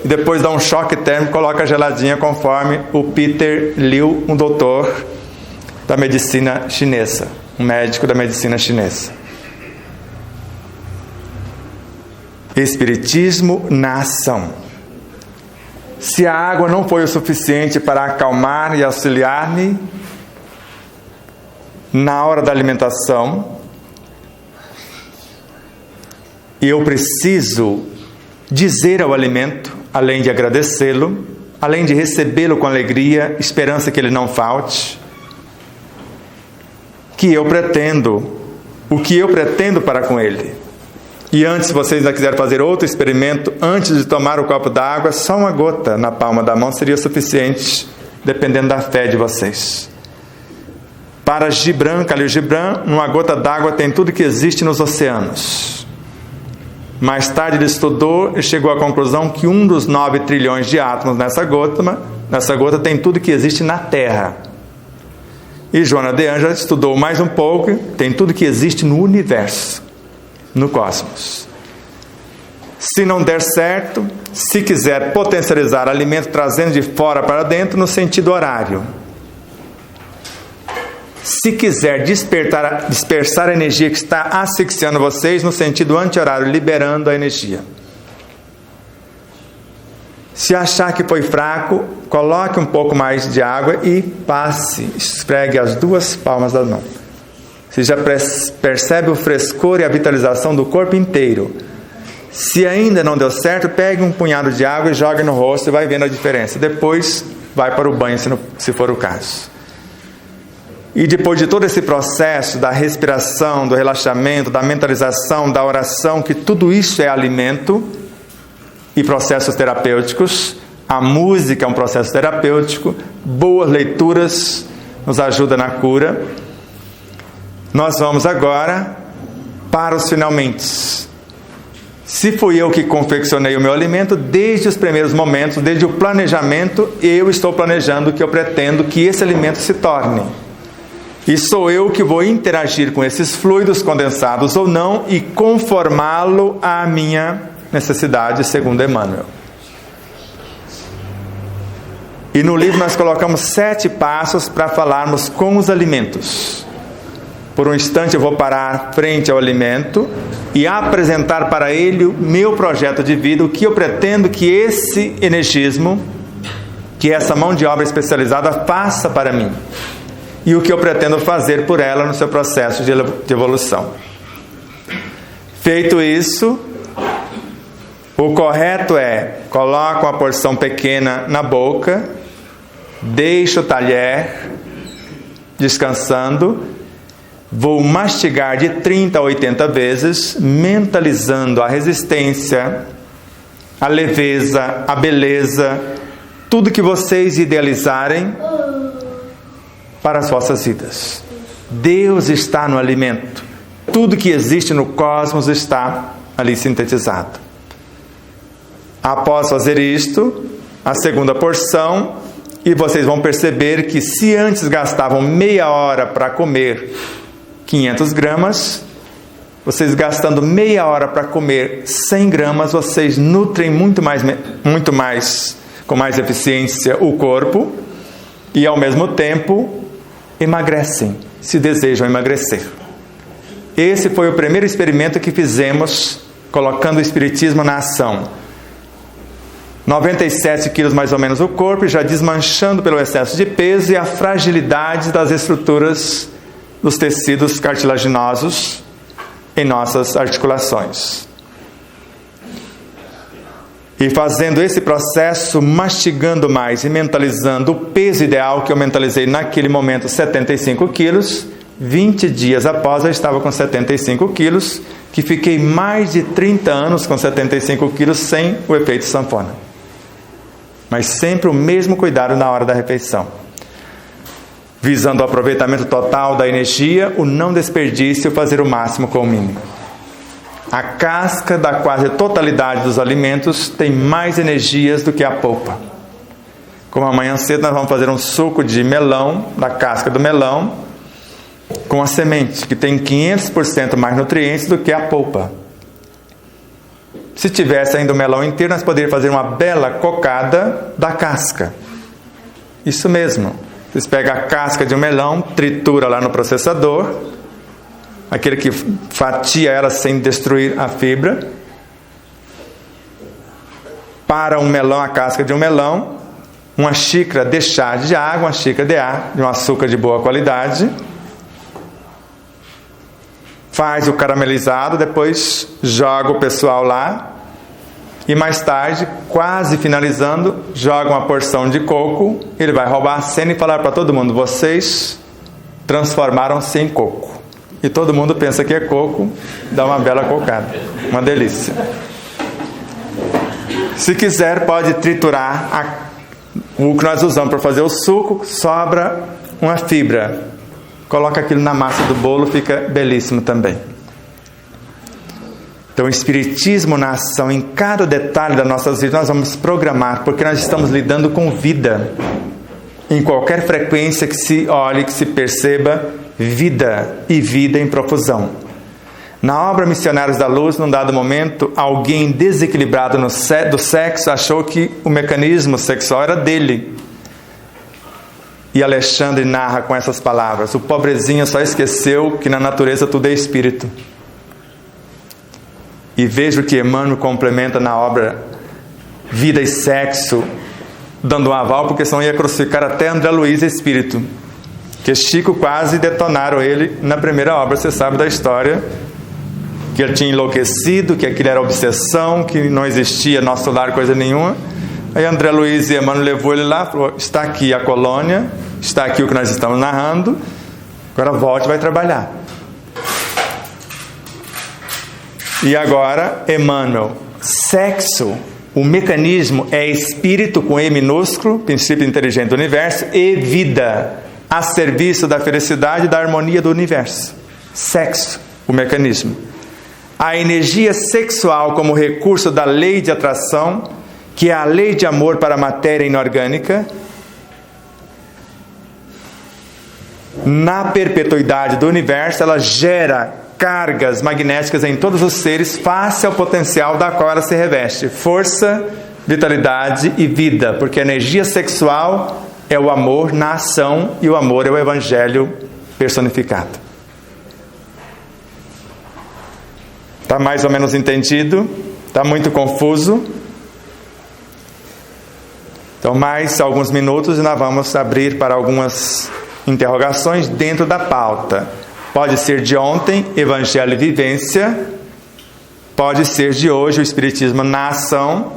e depois dá um choque térmico, coloca geladinha, conforme o Peter Liu, um doutor da medicina chinesa, um médico da medicina chinesa. Espiritismo na ação. Se a água não foi o suficiente para acalmar e auxiliar-me na hora da alimentação, e eu preciso dizer ao alimento, além de agradecê-lo, além de recebê-lo com alegria, esperança que ele não falte, que eu pretendo, o que eu pretendo para com ele. E antes, se vocês ainda quiserem fazer outro experimento, antes de tomar o copo d'água, só uma gota na palma da mão seria suficiente, dependendo da fé de vocês. Para Gibran, Khalil Gibran, numa gota d'água tem tudo que existe nos oceanos. Mais tarde ele estudou e chegou à conclusão que 1 dos 9 trilhões de átomos nessa gota tem tudo que existe na Terra. E Joana de Ângela estudou mais um pouco, tem tudo que existe no universo, no cosmos. Se não der certo, se quiser potencializar alimento trazendo de fora para dentro no sentido horário. Se quiser dispersar a energia que está asfixiando vocês no sentido anti-horário, liberando a energia. Se achar que foi fraco, coloque um pouco mais de água e passe, esfregue as 2 palmas da mão. Você já percebe o frescor e a vitalização do corpo inteiro. Se ainda não deu certo, pegue um punhado de água e jogue no rosto e vai vendo a diferença. Depois vai para o banho, se for o caso. E depois de todo esse processo da respiração, do relaxamento, da mentalização, da oração, que tudo isso é alimento e processos terapêuticos, a música é um processo terapêutico, boas leituras nos ajudam na cura. Nós vamos agora para os finalmente. Se fui eu que confeccionei o meu alimento, desde os primeiros momentos, desde o planejamento, eu estou planejando o que eu pretendo que esse alimento se torne. E sou eu que vou interagir com esses fluidos condensados ou não e conformá-lo à minha necessidade, segundo Emmanuel. E no livro nós colocamos 7 passos para falarmos com os alimentos. Por um instante eu vou parar frente ao alimento e apresentar para ele o meu projeto de vida, o que eu pretendo que esse energismo, que essa mão de obra especializada faça para mim. E o que eu pretendo fazer por ela no seu processo de evolução. Feito isso, o correto é, coloca uma porção pequena na boca, deixa o talher descansando, vou mastigar de 30 a 80 vezes, mentalizando a resistência, a leveza, a beleza, tudo que vocês idealizarem para as vossas vidas. Deus está no alimento. Tudo que existe no cosmos está ali sintetizado. Após fazer isto, a segunda porção, e vocês vão perceber que se antes gastavam meia hora para comer 500 gramas, vocês gastando meia hora para comer 100 gramas, vocês nutrem muito mais, com mais eficiência o corpo e ao mesmo tempo emagrecem, se desejam emagrecer. Esse foi o primeiro experimento que fizemos, colocando o espiritismo na ação. 97 quilos mais ou menos o corpo, já desmanchando pelo excesso de peso e a fragilidade das estruturas dos tecidos cartilaginosos em nossas articulações. E fazendo esse processo, mastigando mais e mentalizando o peso ideal, que eu mentalizei naquele momento 75 quilos, 20 dias após eu estava com 75 quilos, que fiquei mais de 30 anos com 75 quilos sem o efeito sanfona. Mas sempre o mesmo cuidado na hora da refeição. Visando o aproveitamento total da energia, o não desperdício, fazer o máximo com o mínimo. A casca da quase totalidade dos alimentos tem mais energias do que a polpa. Como amanhã cedo nós vamos fazer um suco de melão, da casca do melão, com a semente, que tem 500% mais nutrientes do que a polpa. Se tivesse ainda o melão inteiro, nós poderíamos fazer uma bela cocada da casca. Isso mesmo. Vocês pegam a casca de um melão, tritura lá no processador, aquele que fatia ela sem destruir a fibra. Para um melão, a casca de um melão, uma xícara de chá de água, uma xícara de ar, de um açúcar de boa qualidade. Faz o caramelizado, depois joga o pessoal lá. E mais tarde, quase finalizando, joga uma porção de coco. Ele vai roubar a cena e falar para todo mundo: vocês transformaram-se em coco. E todo mundo pensa que é coco, dá uma bela cocada. Uma delícia. Se quiser, pode triturar o que nós usamos para fazer o suco, sobra uma fibra. Coloca aquilo na massa do bolo, fica belíssimo também. Então, o espiritismo na ação, em cada detalhe das nossas vidas, nós vamos programar, porque nós estamos lidando com vida. em qualquer frequência que se olhe, que se perceba vida e vida em profusão. Na obra Missionários da Luz, num dado momento, alguém desequilibrado do sexo achou que o mecanismo sexual era dele. E Alexandre narra com essas palavras: o pobrezinho só esqueceu que na natureza tudo é espírito. E veja o que Emmanuel complementa na obra Vida e Sexo, dando um aval, porque senão ia crucificar até André Luiz espírito. Que Chico quase detonaram ele na primeira obra. Você sabe da história, que ele tinha enlouquecido, que aquilo era obsessão, que não existia nosso lar coisa nenhuma. Aí André Luiz e Emmanuel levou ele lá, falou: está aqui a colônia, está aqui o que nós estamos narrando, agora volte e vai trabalhar. E agora, Emmanuel, sexo, o mecanismo é espírito com E minúsculo, princípio inteligente do universo, e vida, a serviço da felicidade e da harmonia do universo. Sexo, o mecanismo. A energia sexual como recurso da lei de atração, que é a lei de amor para a matéria inorgânica, na perpetuidade do universo, ela gera cargas magnéticas em todos os seres face ao potencial da qual ela se reveste. Força, vitalidade e vida, porque a energia sexual é o amor na ação e o amor é o evangelho personificado. Está mais ou menos entendido? Está muito confuso? Então, mais alguns minutos e nós vamos abrir para algumas interrogações dentro da pauta. Pode ser de ontem, Evangelho e Vivência. Pode ser de hoje, o Espiritismo na Ação.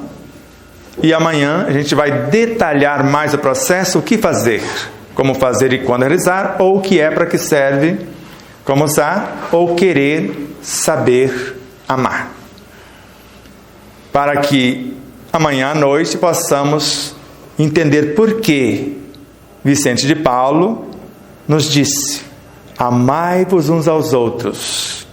E amanhã a gente vai detalhar mais o processo, o que fazer, como fazer e quando realizar, ou o que é, para que serve, como usar, ou querer, saber, amar. Para que amanhã à noite possamos entender por que Vicente de Paulo nos disse: amai-vos uns aos outros.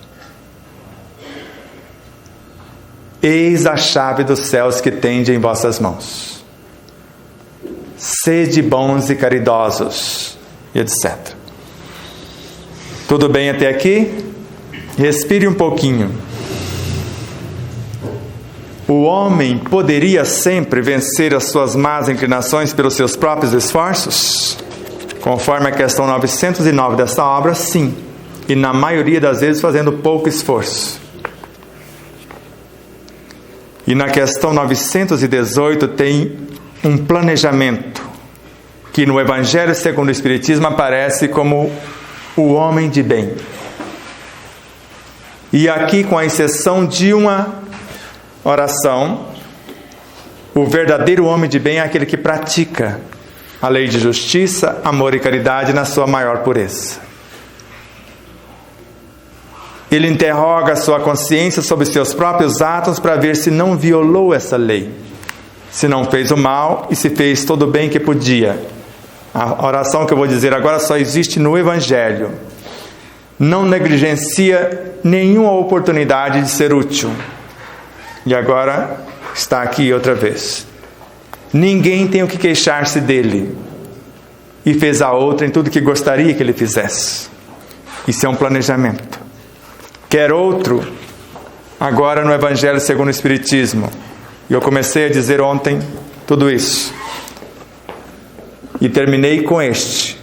Eis a chave dos céus que tende em vossas mãos. Sede bons e caridosos, etc. Tudo bem até aqui? Respire um pouquinho. O homem poderia sempre vencer as suas más inclinações pelos seus próprios esforços? Conforme a questão 909 desta obra, sim. E na maioria das vezes fazendo pouco esforço. E na questão 918 tem um planejamento, que no Evangelho segundo o Espiritismo aparece como o homem de bem. E aqui, com a exceção de uma oração, o verdadeiro homem de bem é aquele que pratica a lei de justiça, amor e caridade na sua maior pureza. Ele interroga a sua consciência sobre seus próprios atos para ver se não violou essa lei, se não fez o mal e se fez todo o bem que podia. A oração que eu vou dizer agora só existe no Evangelho. Não negligencia nenhuma oportunidade de ser útil. E agora está aqui outra vez. Ninguém tem o que queixar-se dele. E fez a outra em tudo que gostaria que ele fizesse. Isso é um planejamento. Quer outro, agora no Evangelho segundo o Espiritismo. E eu comecei a dizer ontem tudo isso. E terminei com este.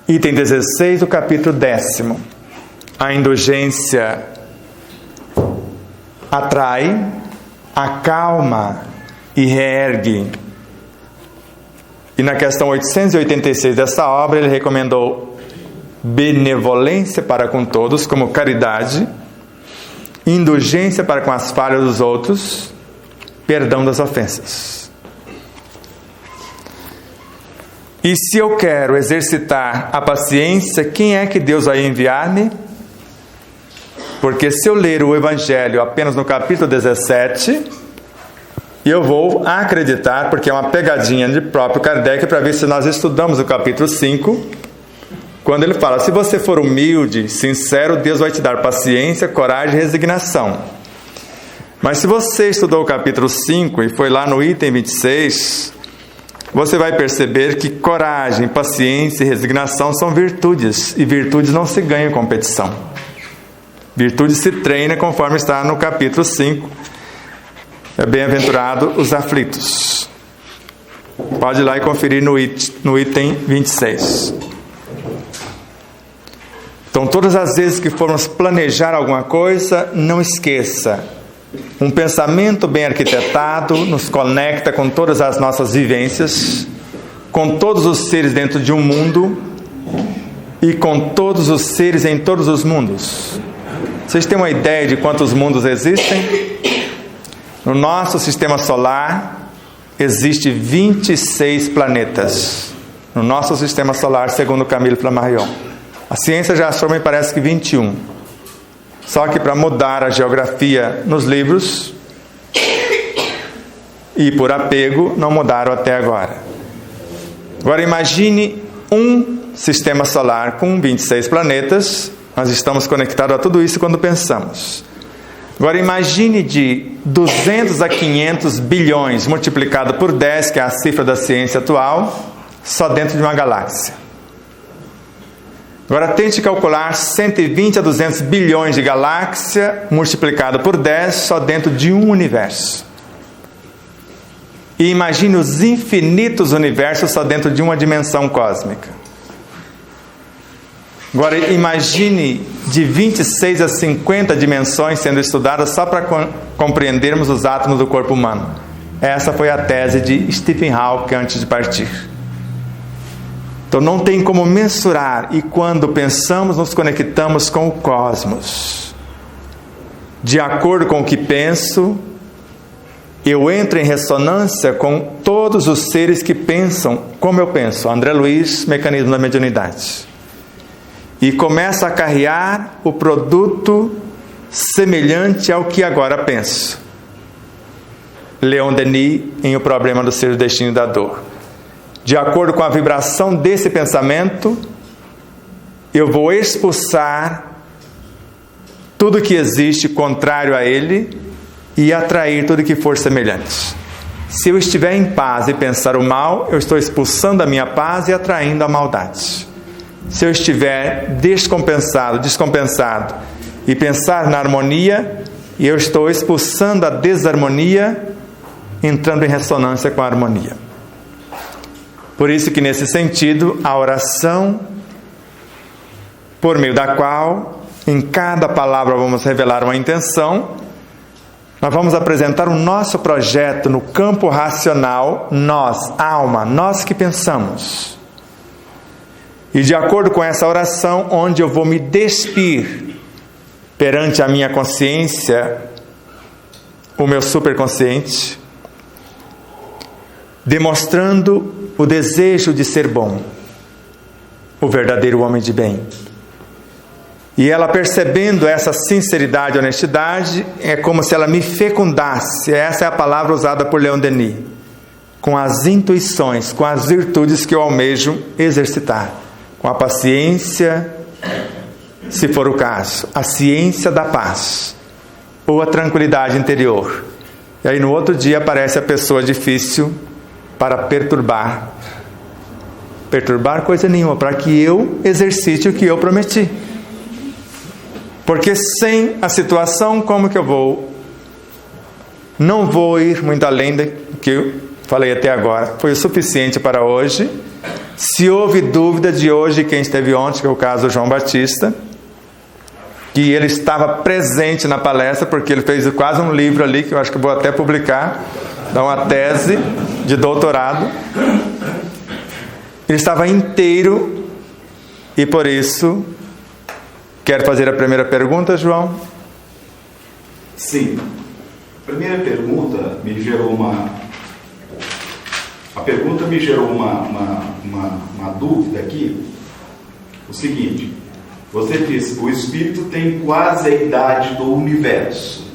Item 16 do capítulo 10º. A indulgência atrai, acalma e reergue. E na questão 886 dessa obra, ele recomendou benevolência para com todos, como caridade, indulgência para com as falhas dos outros, perdão das ofensas. E se eu quero exercitar a paciência, quem é que Deus vai enviar-me? Porque se eu ler o Evangelho apenas no capítulo 17, eu vou acreditar, porque é uma pegadinha de próprio Kardec, para ver se nós estudamos o capítulo 5, quando ele fala: se você for humilde, sincero, Deus vai te dar paciência, coragem e resignação. Mas se você estudou o capítulo 5 e foi lá no item 26, você vai perceber que coragem, paciência e resignação são virtudes, e virtudes não se ganham em competição. Virtude se treina, conforme está no capítulo 5. É bem-aventurado os aflitos. Pode ir lá e conferir no item 26. Então, todas as vezes que formos planejar alguma coisa, não esqueça: um pensamento bem arquitetado nos conecta com todas as nossas vivências, com todos os seres dentro de um mundo e com todos os seres em todos os mundos. Vocês têm uma ideia de quantos mundos existem? No nosso sistema solar existe 26 planetas. No nosso sistema solar, segundo Camille Flammarion. A ciência já achou, me parece que 21. Só que para mudar a geografia nos livros, e por apego, não mudaram até agora. Agora imagine um sistema solar com 26 planetas. Nós estamos conectados a tudo isso quando pensamos. Agora imagine de 200 a 500 bilhões multiplicado por 10, que é a cifra da ciência atual, só dentro de uma galáxia. Agora tente calcular 120 a 200 bilhões de galáxia multiplicado por 10 só dentro de um universo. E imagine os infinitos universos só dentro de uma dimensão cósmica. Agora imagine de 26 a 50 dimensões sendo estudadas só para compreendermos os átomos do corpo humano. Essa foi a tese de Stephen Hawking antes de partir. Então não tem como mensurar, e quando pensamos, nos conectamos com o cosmos. De acordo com o que penso, eu entro em ressonância com todos os seres que pensam como eu penso. André Luiz, Mecanismo da Mediunidade. E começo a carregar o produto semelhante ao que agora penso. Leon Denis, em O Problema do Ser, o Destino da Dor. De acordo com a vibração desse pensamento, eu vou expulsar tudo que existe contrário a ele e atrair tudo que for semelhante. Se eu estiver em paz e pensar o mal, eu estou expulsando a minha paz e atraindo a maldade. Se eu estiver descompensado e pensar na harmonia, eu estou expulsando a desarmonia, entrando em ressonância com a harmonia. Por isso que, nesse sentido, a oração, por meio da qual, em cada palavra vamos revelar uma intenção, nós vamos apresentar o nosso projeto no campo racional, nós, alma, nós que pensamos. E de acordo com essa oração, onde eu vou me despir perante a minha consciência, o meu superconsciente, demonstrando o desejo de ser bom, o verdadeiro homem de bem. E ela, percebendo essa sinceridade e honestidade, é como se ela me fecundasse. Essa é a palavra usada por Leon Denis. Com as intuições, com as virtudes que eu almejo exercitar. Com a paciência, se for o caso, a ciência da paz, ou a tranquilidade interior. E aí no outro dia aparece a pessoa difícil para perturbar. Perturbar coisa nenhuma, para que eu exercite o que eu prometi. Porque sem a situação, como que eu vou? Não vou ir muito além do que eu falei até agora. Foi o suficiente para hoje. Se houve dúvida de hoje, quem esteve ontem, que é o caso do João Batista, que ele estava presente na palestra, porque ele fez quase um livro ali, que eu acho que vou até publicar, dá uma tese de doutorado. Ele estava inteiro, e por isso, quer fazer a primeira pergunta, João? Sim. A primeira pergunta me gerou uma dúvida aqui. O seguinte: você disse, o espírito tem quase a idade do universo.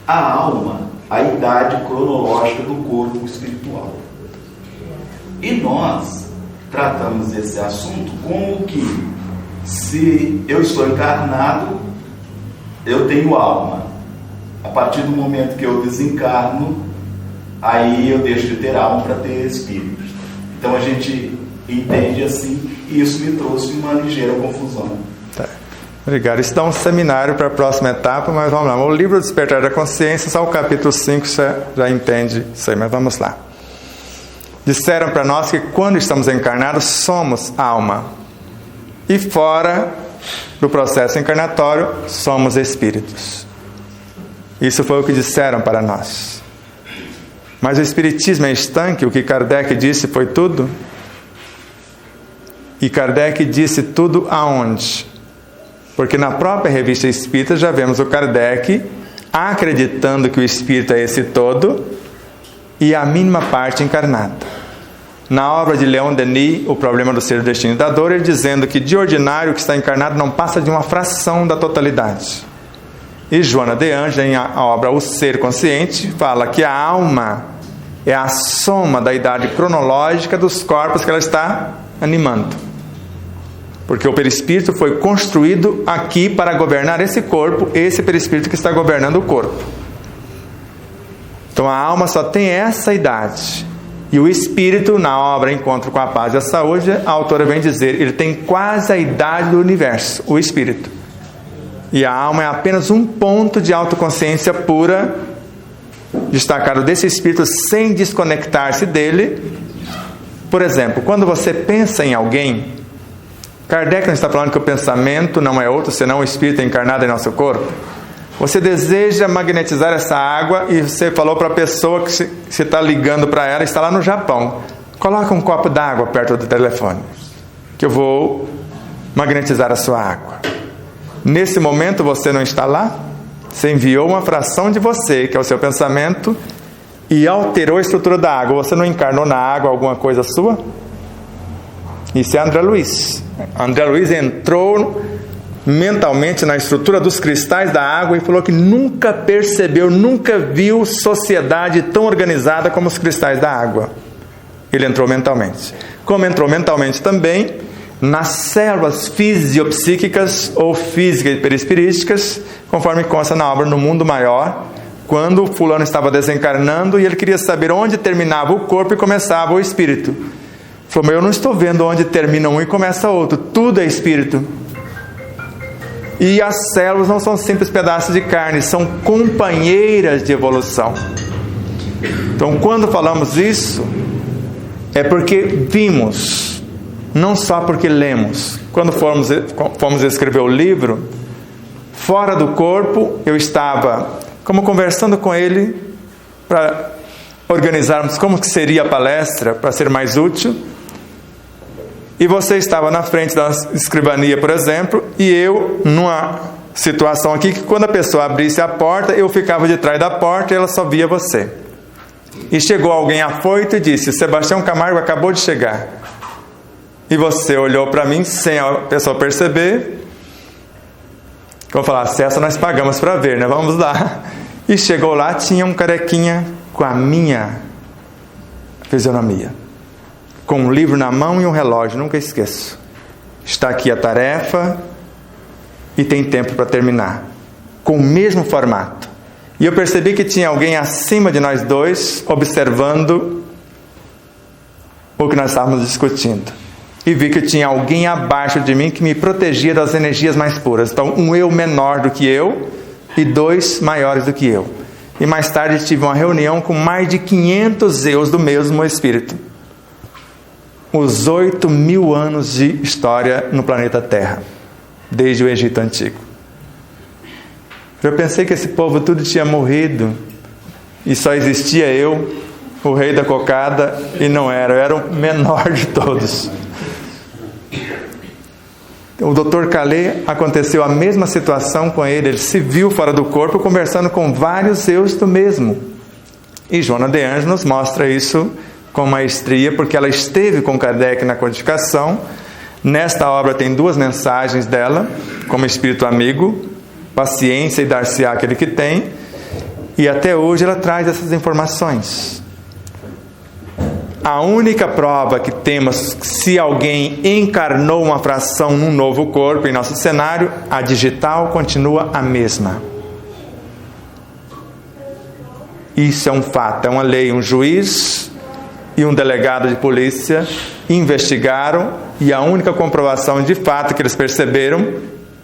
A alma, a idade cronológica do corpo espiritual. E nós tratamos esse assunto como que, se eu estou encarnado, eu tenho alma. A partir do momento que eu desencarno, aí eu deixo de ter alma para ter espírito. Então a gente entende assim, e isso me trouxe uma ligeira confusão. Tá. Obrigado. Isso dá um seminário para a próxima etapa, mas vamos lá. O livro Despertar da Consciência, só o capítulo 5 você já entende isso aí, mas vamos lá. Disseram para nós que quando estamos encarnados somos alma, e fora do processo encarnatório somos espíritos. Isso foi o que disseram para nós. Mas o espiritismo é estanque, o que Kardec disse foi tudo? E Kardec disse tudo aonde? Porque na própria revista Espírita já vemos o Kardec acreditando que o espírito é esse todo e a mínima parte encarnada. Na obra de Leon Denis, O Problema do Ser, do Destino e da Dor, ele dizendo que de ordinário o que está encarnado não passa de uma fração da totalidade. E Joana de Ângeles, em a obra O Ser Consciente, fala que a alma é a soma da idade cronológica dos corpos que ela está animando. Porque o perispírito foi construído aqui para governar esse corpo, esse perispírito que está governando o corpo. Então a alma só tem essa idade. E o espírito, na obra Encontro com a Paz e a Saúde, a autora vem dizer, ele tem quase a idade do universo, o espírito. E a alma é apenas um ponto de autoconsciência pura, destacado desse espírito sem desconectar-se dele. Por exemplo, quando você pensa em alguém, Kardec não está falando que o pensamento não é outro senão o espírito encarnado em nosso corpo. Você deseja magnetizar essa água e você falou para a pessoa que você está ligando para ela, está lá no Japão. Coloca um copo d'água perto do telefone, que eu vou magnetizar a sua água. Nesse momento você não está lá, você enviou uma fração de você, que é o seu pensamento, e alterou a estrutura da água. Você não encarnou na água alguma coisa sua? Isso é André Luiz. André Luiz entrou mentalmente na estrutura dos cristais da água e falou que nunca percebeu, nunca viu sociedade tão organizada como os cristais da água. Ele entrou mentalmente. Como entrou mentalmente também nas células fisiopsíquicas ou físicas e perispirísticas, conforme consta na obra No Mundo Maior, quando o fulano estava desencarnando e ele queria saber onde terminava o corpo e começava o espírito. Falou, mas eu não estou vendo onde termina um e começa outro. Tudo é espírito. E as células não são simples pedaços de carne, são companheiras de evolução. Então, quando falamos isso, é porque vimos, não só porque lemos. Quando fomos escrever o livro, fora do corpo, eu estava como conversando com ele para organizarmos como que seria a palestra, para ser mais útil. E você estava na frente da escrivania, por exemplo, e eu, numa situação aqui, que quando a pessoa abrisse a porta, eu ficava de trás da porta e ela só via você. E chegou alguém afoito e disse, Sebastião Camargo acabou de chegar. E você olhou para mim, sem a pessoa perceber. Vou falar, se essa nós pagamos para ver, né? Vamos lá. E chegou lá, tinha um carequinha com a minha fisionomia, com um livro na mão e um relógio, nunca esqueço. Está aqui a tarefa e tem tempo para terminar, com o mesmo formato. E eu percebi que tinha alguém acima de nós dois, observando o que nós estávamos discutindo. E vi que tinha alguém abaixo de mim que me protegia das energias mais puras. Então, um eu menor do que eu e dois maiores do que eu. E mais tarde tive uma reunião com mais de 500 eus do mesmo espírito. Os 8.000 anos de história no planeta Terra, desde o Egito Antigo. Eu pensei que esse povo tudo tinha morrido e só existia eu, o rei da cocada, e não era, eu era o menor de todos. O Dr. Calais, aconteceu a mesma situação com ele. Ele se viu fora do corpo conversando com vários eus do mesmo. E Joana de Ângeles nos mostra isso com maestria, porque ela esteve com Kardec na codificação. Nesta obra tem 2 mensagens dela, como espírito amigo, paciência e dar-se-á aquele que tem. E até hoje ela traz essas informações. A única prova que temos, se alguém encarnou uma fração num novo corpo em nosso cenário, a digital continua a mesma. Isso é um fato, é uma lei. Um juiz e um delegado de polícia investigaram e a única comprovação de fato que eles perceberam,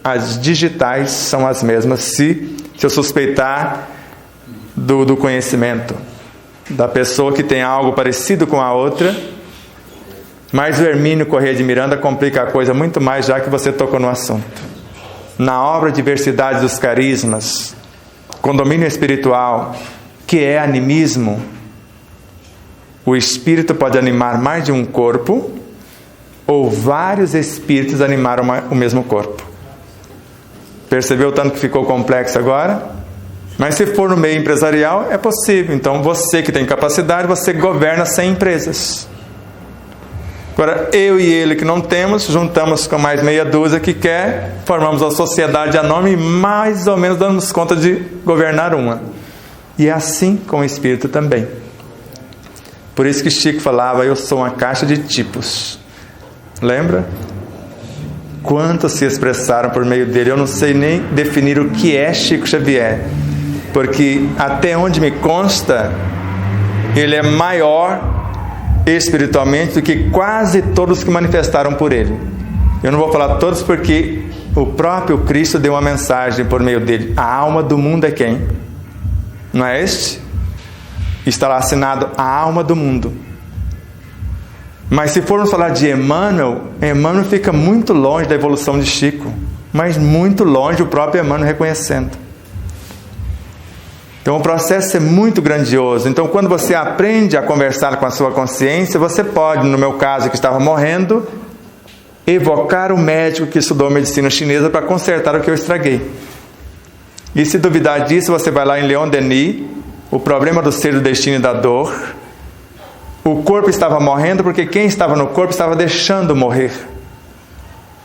as digitais são as mesmas, se eu suspeitar do conhecimento da pessoa que tem algo parecido com a outra. Mas o Hermínio Corrêa de Miranda complica a coisa muito mais, já que você tocou no assunto. Na obra Diversidade dos Carismas, Condomínio Espiritual, que é animismo, o espírito pode animar mais de um corpo, ou vários espíritos animaram o mesmo corpo. Percebeu o tanto que ficou complexo agora? Mas se for no meio empresarial, é possível. Então você que tem capacidade, você governa 100 empresas. Agora, eu e ele que não temos, juntamos com mais meia dúzia que quer, formamos uma sociedade anônima e mais ou menos damos conta de governar uma. E é assim com o espírito também. Por isso que Chico falava, eu sou uma caixa de tipos. Lembra? Quantos se expressaram por meio dele? Eu não sei nem definir o que é Chico Xavier, porque até onde me consta, ele é maior espiritualmente do que quase todos que manifestaram por ele. Eu não vou falar todos porque o próprio Cristo deu uma mensagem por meio dele. A alma do mundo é quem? Não é este? Está lá assinado a alma do mundo. Mas se formos falar de Emmanuel, Emmanuel fica muito longe da evolução de Chico, mas muito longe, o próprio Emmanuel reconhecendo. Então o processo é muito grandioso. Então quando você aprende a conversar com a sua consciência, você pode, no meu caso que estava morrendo, evocar o médico que estudou medicina chinesa para consertar o que eu estraguei. E se duvidar disso, você vai lá em Leon Denis, o problema do ser, do destino e da dor. O corpo estava morrendo porque quem estava no corpo estava deixando morrer.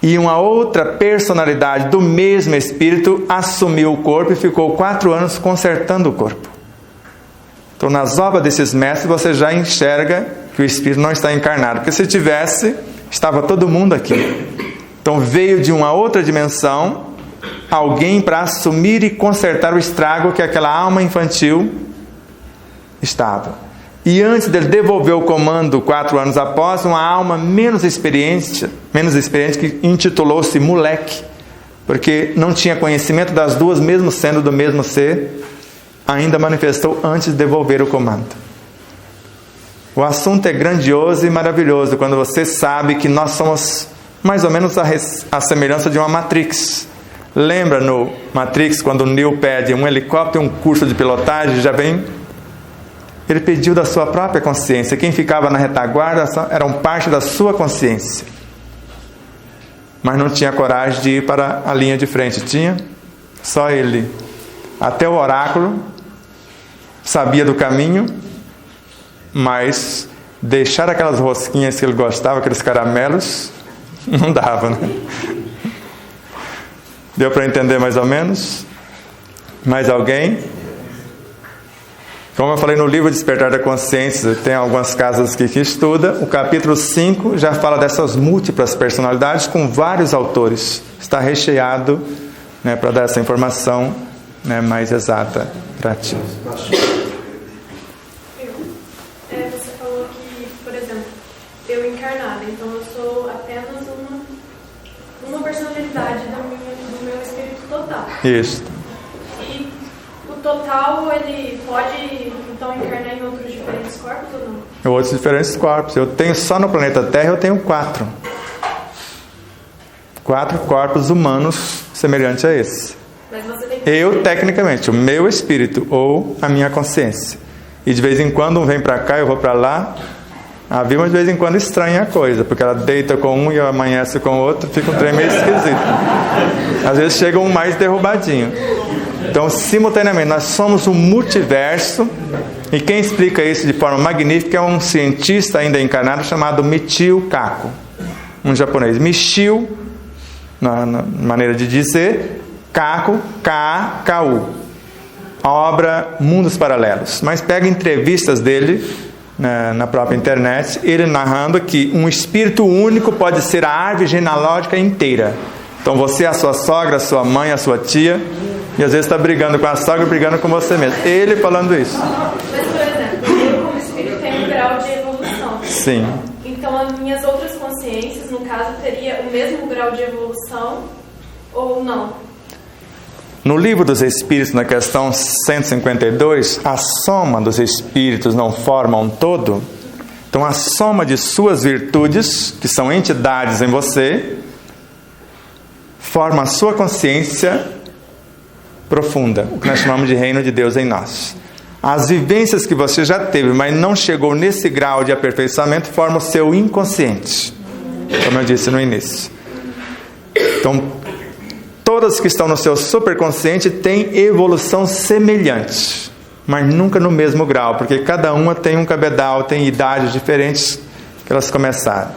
E uma outra personalidade do mesmo espírito assumiu o corpo e ficou 4 anos consertando o corpo. Então nas obras desses mestres você já enxerga que o espírito não está encarnado, porque se tivesse, estava todo mundo aqui. Então veio de uma outra dimensão alguém para assumir e consertar o estrago que aquela alma infantil estava. E antes dele devolver o comando 4 anos após, uma alma menos experiente que intitulou-se moleque, porque não tinha conhecimento das duas, mesmo sendo do mesmo ser, ainda manifestou antes de devolver o comando. O assunto é grandioso e maravilhoso quando você sabe que nós somos mais ou menos a semelhança de uma Matrix. Lembra no Matrix, quando o Neo pede um helicóptero e um curso de pilotagem, já vem... Ele pediu da sua própria consciência. Quem ficava na retaguarda eram parte da sua consciência. Mas não tinha coragem de ir para a linha de frente. Tinha? Só ele. Até o oráculo sabia do caminho, mas deixar aquelas rosquinhas que ele gostava, aqueles caramelos, não dava, né? Deu para entender mais ou menos? Mais alguém? Como eu falei no livro Despertar da Consciência, tem algumas casas que estuda, o capítulo 5 já fala dessas múltiplas personalidades com vários autores. Está recheado, né, para dar essa informação, né, mais exata para ti. Você falou que, por exemplo, eu encarnada, então eu sou apenas uma personalidade do meu espírito total. Isso. E o total, ele pode, então, encarnar em outros diferentes corpos ou não? Em outros diferentes corpos. Eu tenho só no planeta Terra, eu tenho 4. 4 corpos humanos semelhantes a esse. Mas você tem... Eu, tecnicamente, o meu espírito ou a minha consciência. E de vez em quando um vem para cá, eu vou para lá. A Vilma de vez em quando estranha a coisa, porque ela deita com um e amanhece com o outro, fica um trem meio esquisito. Às vezes chega um mais derrubadinho. Então, simultaneamente, nós somos um multiverso, e quem explica isso de forma magnífica é um cientista ainda encarnado chamado Michio Kaku, um japonês. Michio, na maneira de dizer, Kaku, K-A-K-U, a obra Mundos Paralelos. Mas pega entrevistas dele na própria internet, ele narrando que um espírito único pode ser a árvore genealógica inteira. Então você, a sua sogra, a sua mãe, a sua tia, E às vezes está brigando com a sogra, brigando com você mesmo. Ele falando isso. Mas, por exemplo, eu como espírito tenho um grau de evolução. Sim. Então as minhas outras consciências, no caso, teria o mesmo grau de evolução ou não? No Livro dos Espíritos, na questão 152, a soma dos espíritos não forma um todo. Então a soma de suas virtudes, que são entidades em você, forma a sua consciência profunda, o que nós chamamos de reino de Deus em nós. As vivências que você já teve, mas não chegou nesse grau de aperfeiçoamento, formam o seu inconsciente, como eu disse no início. Então, todas que estão no seu superconsciente têm evolução semelhante, mas nunca no mesmo grau, porque cada uma tem um cabedal, tem idades diferentes que elas começaram.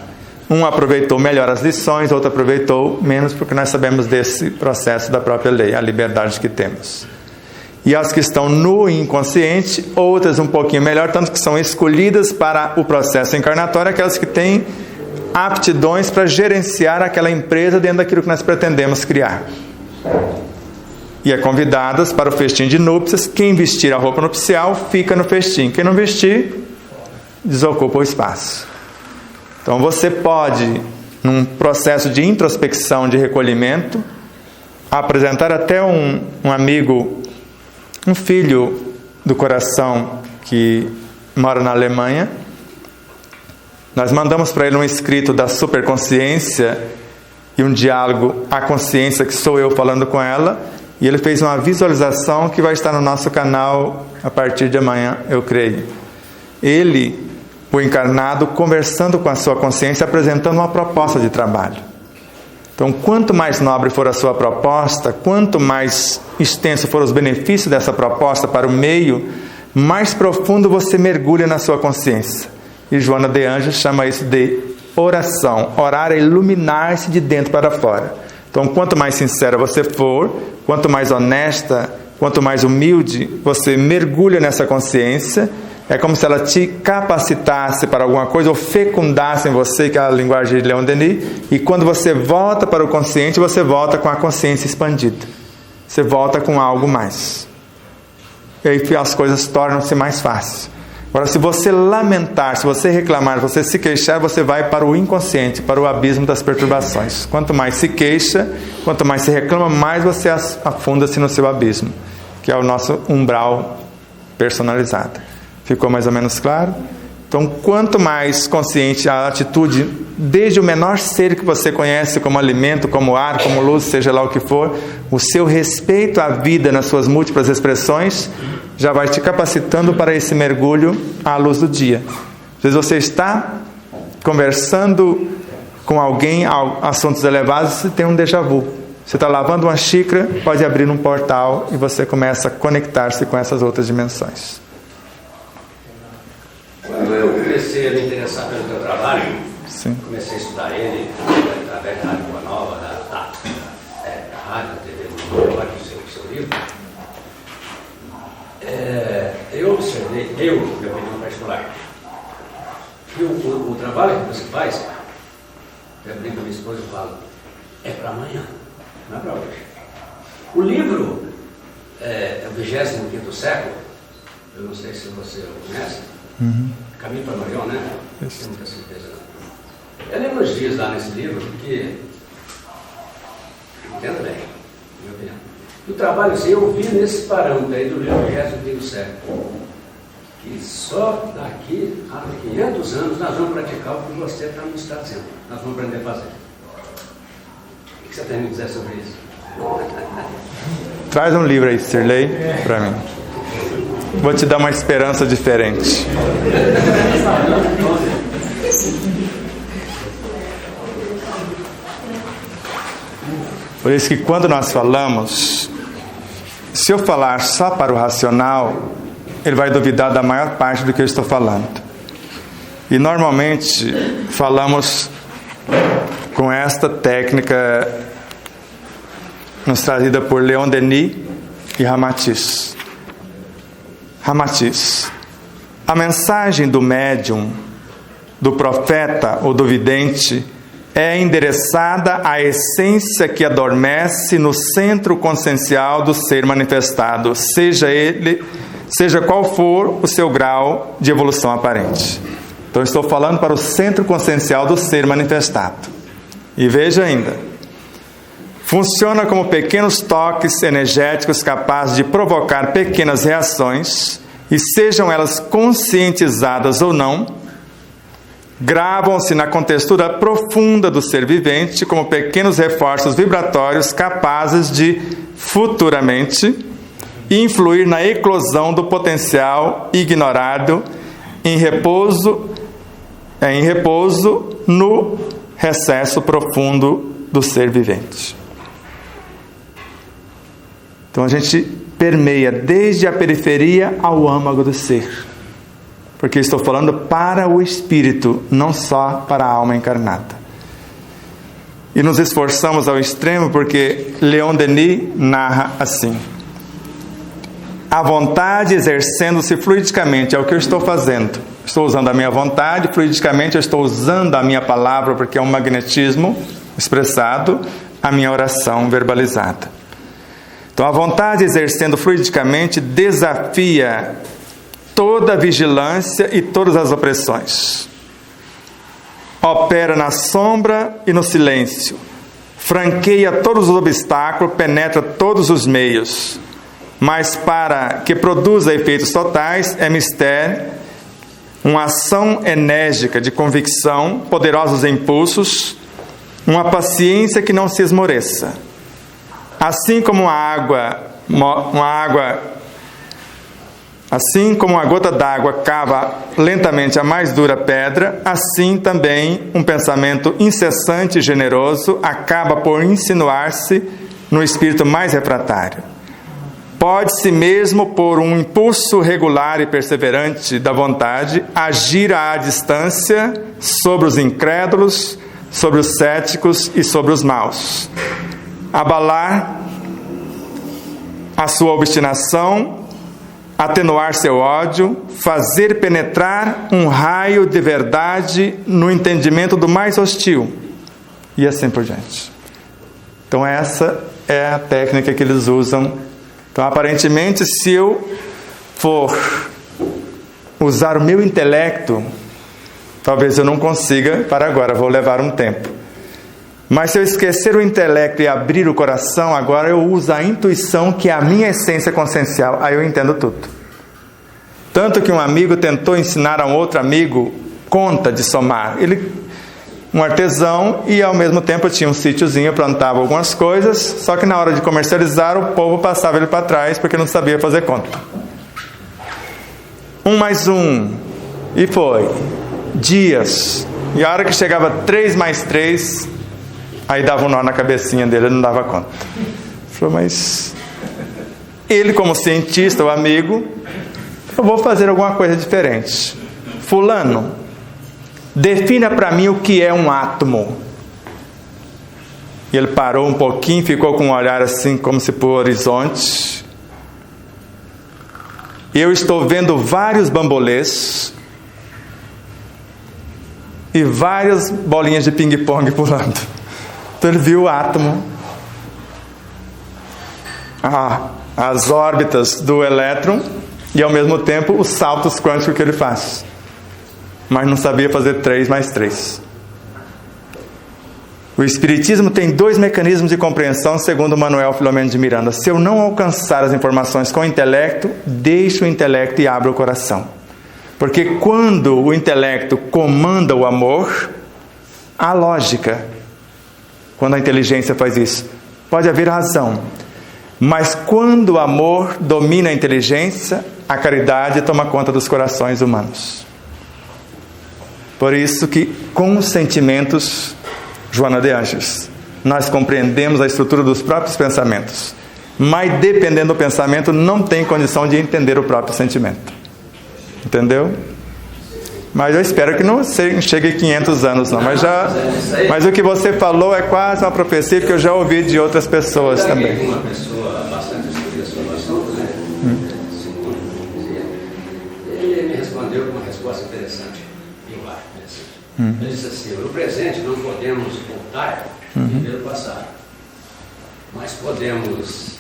Um aproveitou melhor as lições, outro aproveitou menos, porque nós sabemos desse processo da própria lei, a liberdade que temos. E as que estão no inconsciente, outras um pouquinho melhor, tanto que são escolhidas para o processo encarnatório, aquelas que têm aptidões para gerenciar aquela empresa dentro daquilo que nós pretendemos criar. E é convidadas para o festim de núpcias. Quem vestir a roupa nupcial fica no festim. Quem não vestir, desocupa o espaço. Então você pode, num processo de introspecção, de recolhimento, apresentar até um amigo, um filho do coração que mora na Alemanha. Nós mandamos para ele um escrito da superconsciência e um diálogo à consciência, que sou eu falando com ela, e ele fez uma visualização que vai estar no nosso canal a partir de amanhã, eu creio. Ele, o encarnado, conversando com a sua consciência, apresentando uma proposta de trabalho. Então, quanto mais nobre for a sua proposta, quanto mais extenso for os benefícios dessa proposta para o meio, mais profundo você mergulha na sua consciência. E Joana de Anjos chama isso de oração. Orar é iluminar-se de dentro para fora. Então, quanto mais sincera você for, quanto mais honesta, quanto mais humilde você mergulha nessa consciência, é como se ela te capacitasse para alguma coisa, ou fecundasse em você, que é a linguagem de Leon Denis, e quando você volta para o consciente, você volta com a consciência expandida. Você volta com algo mais. E aí as coisas tornam-se mais fáceis. Agora, se você lamentar, se você reclamar, se você se queixar, você vai para o inconsciente, para o abismo das perturbações. Quanto mais se queixa, quanto mais se reclama, mais você afunda-se no seu abismo, que é o nosso umbral personalizado. Ficou mais ou menos claro? Então, quanto mais consciente a atitude, desde o menor ser que você conhece, como alimento, como ar, como luz, seja lá o que for, o seu respeito à vida nas suas múltiplas expressões, já vai te capacitando para esse mergulho à luz do dia. Às vezes você está conversando com alguém, assuntos elevados, e tem um déjà vu. Você está lavando uma xícara, pode abrir um portal e você começa a conectar-se com essas outras dimensões. Quando eu comecei a me interessar pelo teu trabalho, Sim. Comecei a estudar ele através da Rádio Boa Nova, da rádio, da TV, do seu livro. Eu observei, minha opinião particular, que o trabalho que você faz, eu brinco com a minha esposa e falo, é para amanhã, não é para hoje. O livro é o 25º século, eu não sei se você o conhece, Caminho para Marion, né? Não tenho muita certeza não. Ela nos diz lá nesse livro que, entenda bem, minha opinião, o trabalho assim, eu vi nesse parâmetro aí do livro 25º século, que só daqui a 500 anos nós vamos praticar o que você está dizendo, nós vamos aprender a fazer. O que você tem a me dizer sobre isso? Traz um livro aí, Sirley, para mim. Vou te dar uma esperança diferente. Por isso que quando nós falamos, se eu falar só para o racional, ele vai duvidar da maior parte do que eu estou falando. E normalmente falamos com esta técnica nos trazida por Leon Denis e Ramatiz. Ramatiz. A mensagem do médium, do profeta ou do vidente é endereçada à essência que adormece no centro consciencial do ser manifestado, seja qual for o seu grau de evolução aparente. Então estou falando para o centro consciencial do ser manifestado. E veja ainda, funciona como pequenos toques energéticos capazes de provocar pequenas reações, e sejam elas conscientizadas ou não, gravam-se na contextura profunda do ser vivente como pequenos reforços vibratórios capazes de, futuramente, influir na eclosão do potencial ignorado em repouso no recesso profundo do ser vivente. Então a gente permeia desde a periferia ao âmago do ser, porque estou falando para o espírito, não só para a alma encarnada. E nos esforçamos ao extremo porque Leon Denis narra assim: a vontade exercendo-se fluidicamente, é o que eu estou fazendo. Estou usando a minha vontade, fluidicamente eu estou usando a minha palavra, porque é um magnetismo expressado, a minha oração verbalizada. Então a vontade exercendo fluidicamente desafia toda a vigilância e todas as opressões. Opera na sombra e no silêncio, franqueia todos os obstáculos, penetra todos os meios. Mas para que produza efeitos totais, é mister uma ação enérgica de convicção, poderosos impulsos, uma paciência que não se esmoreça. Assim como assim como uma gota d'água cava lentamente a mais dura pedra, assim também um pensamento incessante e generoso acaba por insinuar-se no espírito mais refratário. Pode-se mesmo, por um impulso regular e perseverante da vontade, agir à distância sobre os incrédulos, sobre os céticos e sobre os maus. Abalar a sua obstinação, atenuar seu ódio, fazer penetrar um raio de verdade no entendimento do mais hostil, e assim por diante. Então essa é a técnica que eles usam. Então aparentemente, se eu for usar o meu intelecto, talvez eu não consiga para agora, vou levar um tempo. Mas se eu esquecer o intelecto e abrir o coração, agora eu uso a intuição, que é a minha essência consciencial. Aí eu entendo tudo. Tanto que um amigo tentou ensinar a um outro amigo conta de somar. Ele, um artesão, e ao mesmo tempo tinha um sítiozinho, plantava algumas coisas, só que na hora de comercializar o povo passava ele para trás porque não sabia fazer conta. 1 mais 1, e foi. Dias. E a hora que chegava 3 mais 3... aí dava um nó na cabecinha dele, ele não dava conta. Falou, mas ele, como cientista, o amigo, eu vou fazer alguma coisa diferente. Fulano, defina para mim o que é um átomo. E ele parou um pouquinho, ficou com um olhar assim, como se por horizonte. Eu estou vendo vários bambolês e várias bolinhas de ping-pong pulando. Então ele viu o átomo, as órbitas do elétron e ao mesmo tempo os saltos quânticos que ele faz. Mas não sabia fazer 3 mais 3. O Espiritismo tem 2 mecanismos de compreensão, segundo Manuel Filomeno de Miranda. Se eu não alcançar as informações com o intelecto, deixe o intelecto e abra o coração. Porque quando o intelecto comanda o amor, há lógica. Quando a inteligência faz isso, pode haver razão. Mas quando o amor domina a inteligência, a caridade toma conta dos corações humanos. Por isso que com os sentimentos, Joana de Ângeles, nós compreendemos a estrutura dos próprios pensamentos. Mas dependendo do pensamento, não tem condição de entender o próprio sentimento. Entendeu? Mas eu espero que não chegue a 500 anos não. Mas o que você falou é quase uma profecia que eu já ouvi de outras pessoas também. Uma pessoa bastante estudiosa sobre o assunto, né? Ele me respondeu com uma resposta interessante. Eu acho interessante. Ele disse assim: no presente não podemos voltar e viver o passado, mas podemos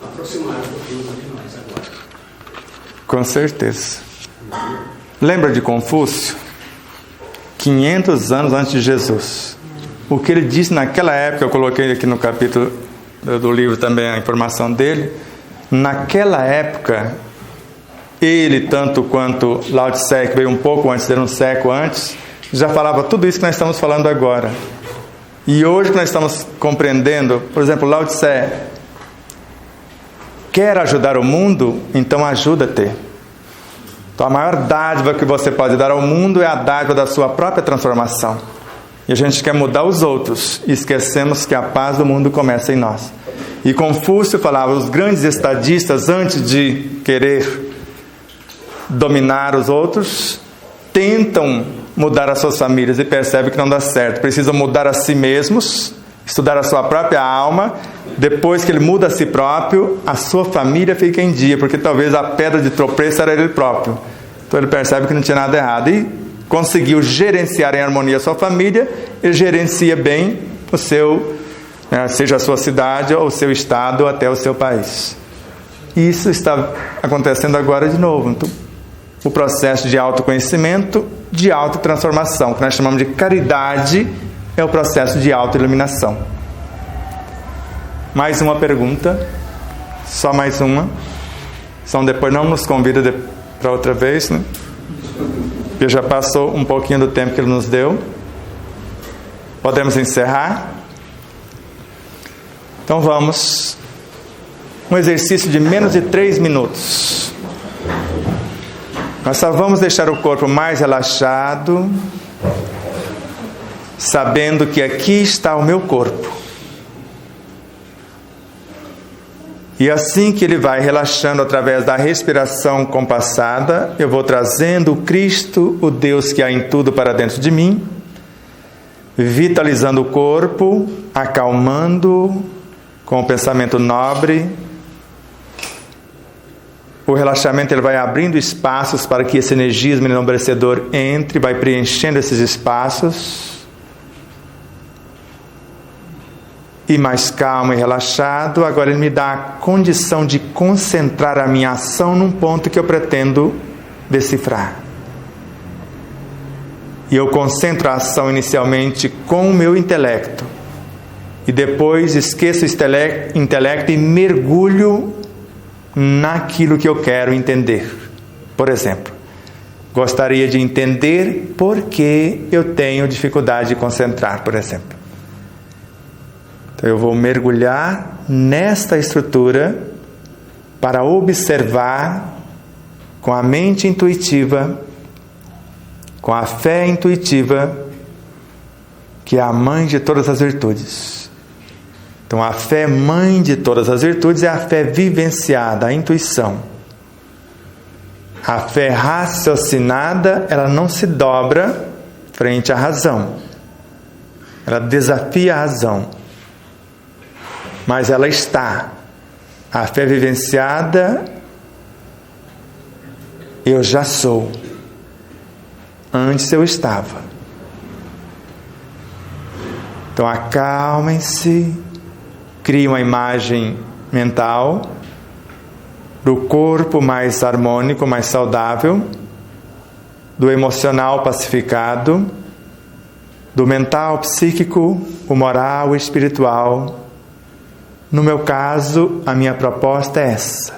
aproximar um pouquinho de nós agora. Com certeza. Lembra de Confúcio? 500 anos antes de Jesus. O que ele disse naquela época, eu coloquei aqui no capítulo do livro também a informação dele. Naquela época, ele, tanto quanto Lao Tse, que veio um pouco antes, um século antes, já falava tudo isso que nós estamos falando agora. E hoje que nós estamos compreendendo, por exemplo, Lao Tse quer ajudar o mundo, então ajuda-te. Então a maior dádiva que você pode dar ao mundo é a dádiva da sua própria transformação. E a gente quer mudar os outros e esquecemos que a paz do mundo começa em nós. E Confúcio falava, os grandes estadistas, antes de querer dominar os outros, tentam mudar as suas famílias e percebem que não dá certo. Precisam mudar a si mesmos, estudar a sua própria alma. Depois que ele muda a si próprio, a sua família fica em dia, porque talvez a pedra de tropeço era ele próprio. Então ele percebe que não tinha nada errado e conseguiu gerenciar em harmonia a sua família. Ele gerencia bem o seu, seja a sua cidade, ou o seu estado, ou até o seu país. Isso está acontecendo agora de novo. Então, o processo de autoconhecimento, de autotransformação, que nós chamamos de caridade, é o processo de autoiluminação. Mais uma pergunta, só mais uma. Só depois não nos convida para outra vez, né? Porque já passou um pouquinho do tempo que ele nos deu. Podemos encerrar? Então vamos. Um exercício de menos de 3 minutos. Nós só vamos deixar o corpo mais relaxado, sabendo que aqui está o meu corpo. E assim que ele vai relaxando através da respiração compassada, eu vou trazendo o Cristo, o Deus que há em tudo, para dentro de mim, vitalizando o corpo, acalmando com o pensamento nobre. O relaxamento ele vai abrindo espaços para que esse energismo enobrecedor entre, vai preenchendo esses espaços. E mais calmo e relaxado, agora ele me dá a condição de concentrar a minha ação num ponto que eu pretendo decifrar. E eu concentro a ação inicialmente com o meu intelecto. E depois esqueço o intelecto e mergulho naquilo que eu quero entender. Por exemplo, gostaria de entender por que eu tenho dificuldade de concentrar, por exemplo. Então eu vou mergulhar nesta estrutura para observar com a mente intuitiva, com a fé intuitiva, que é a mãe de todas as virtudes. Então a fé mãe de todas as virtudes é a fé vivenciada, a intuição. A fé raciocinada, ela não se dobra frente à razão. Ela desafia a razão. Mas ela está. A fé vivenciada, eu já sou. Antes eu estava. Então acalmem-se, crie uma imagem mental do corpo mais harmônico, mais saudável, do emocional pacificado, do mental psíquico, o moral e espiritual. No meu caso, a minha proposta é essa.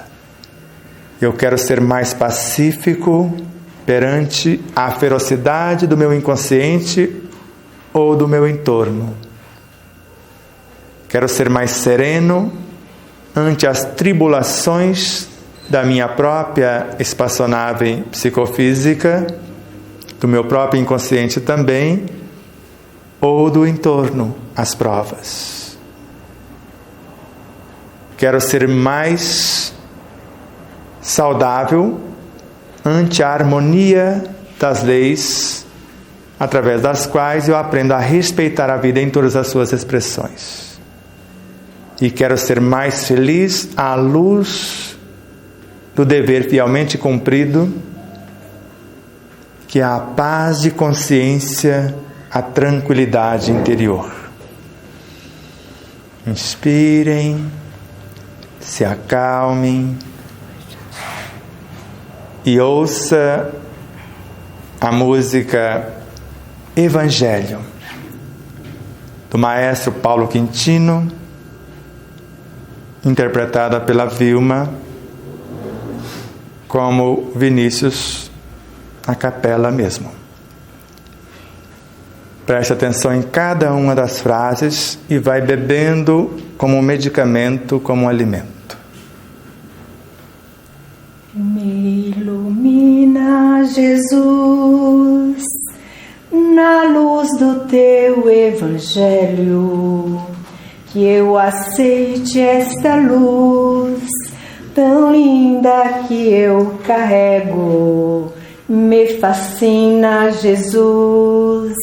Eu quero ser mais pacífico perante a ferocidade do meu inconsciente ou do meu entorno. Quero ser mais sereno ante as tribulações da minha própria espaçonave psicofísica, do meu próprio inconsciente também, ou do entorno, as provas. Quero ser mais saudável ante a harmonia das leis, através das quais eu aprendo a respeitar a vida em todas as suas expressões. E quero ser mais feliz à luz do dever fielmente cumprido, que é a paz de consciência, a tranquilidade interior. Inspirem, se acalmem e ouça a música Evangelho, do maestro Paulo Quintino, interpretada pela Vilma, como Vinícius na capela mesmo. Preste atenção em cada uma das frases e vai bebendo como um medicamento, como um alimento. Me ilumina, Jesus, na luz do teu Evangelho, que eu aceite esta luz tão linda que eu carrego. Me fascina, Jesus,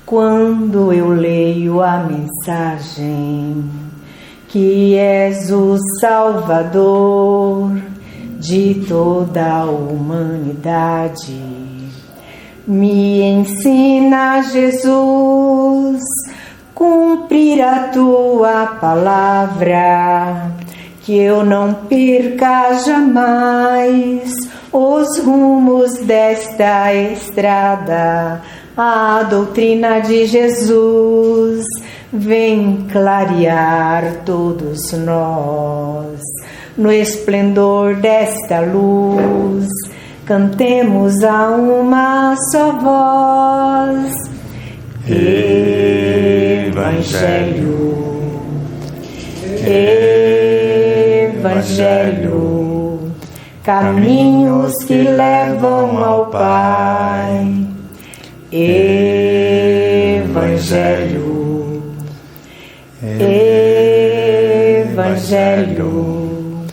quando eu leio a mensagem que és o Salvador de toda a humanidade. Me ensina, Jesus, cumprir a tua palavra, que eu não perca jamais os rumos desta estrada. A doutrina de Jesus vem clarear todos nós. No esplendor desta luz, cantemos a uma só voz. Evangelho, Evangelho, caminhos que levam ao Pai. Evangelho, Evangelho,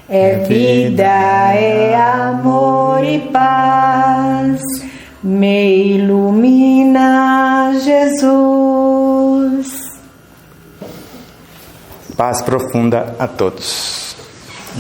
é vida, é amor e paz. Me ilumina, Jesus. Paz profunda a todos.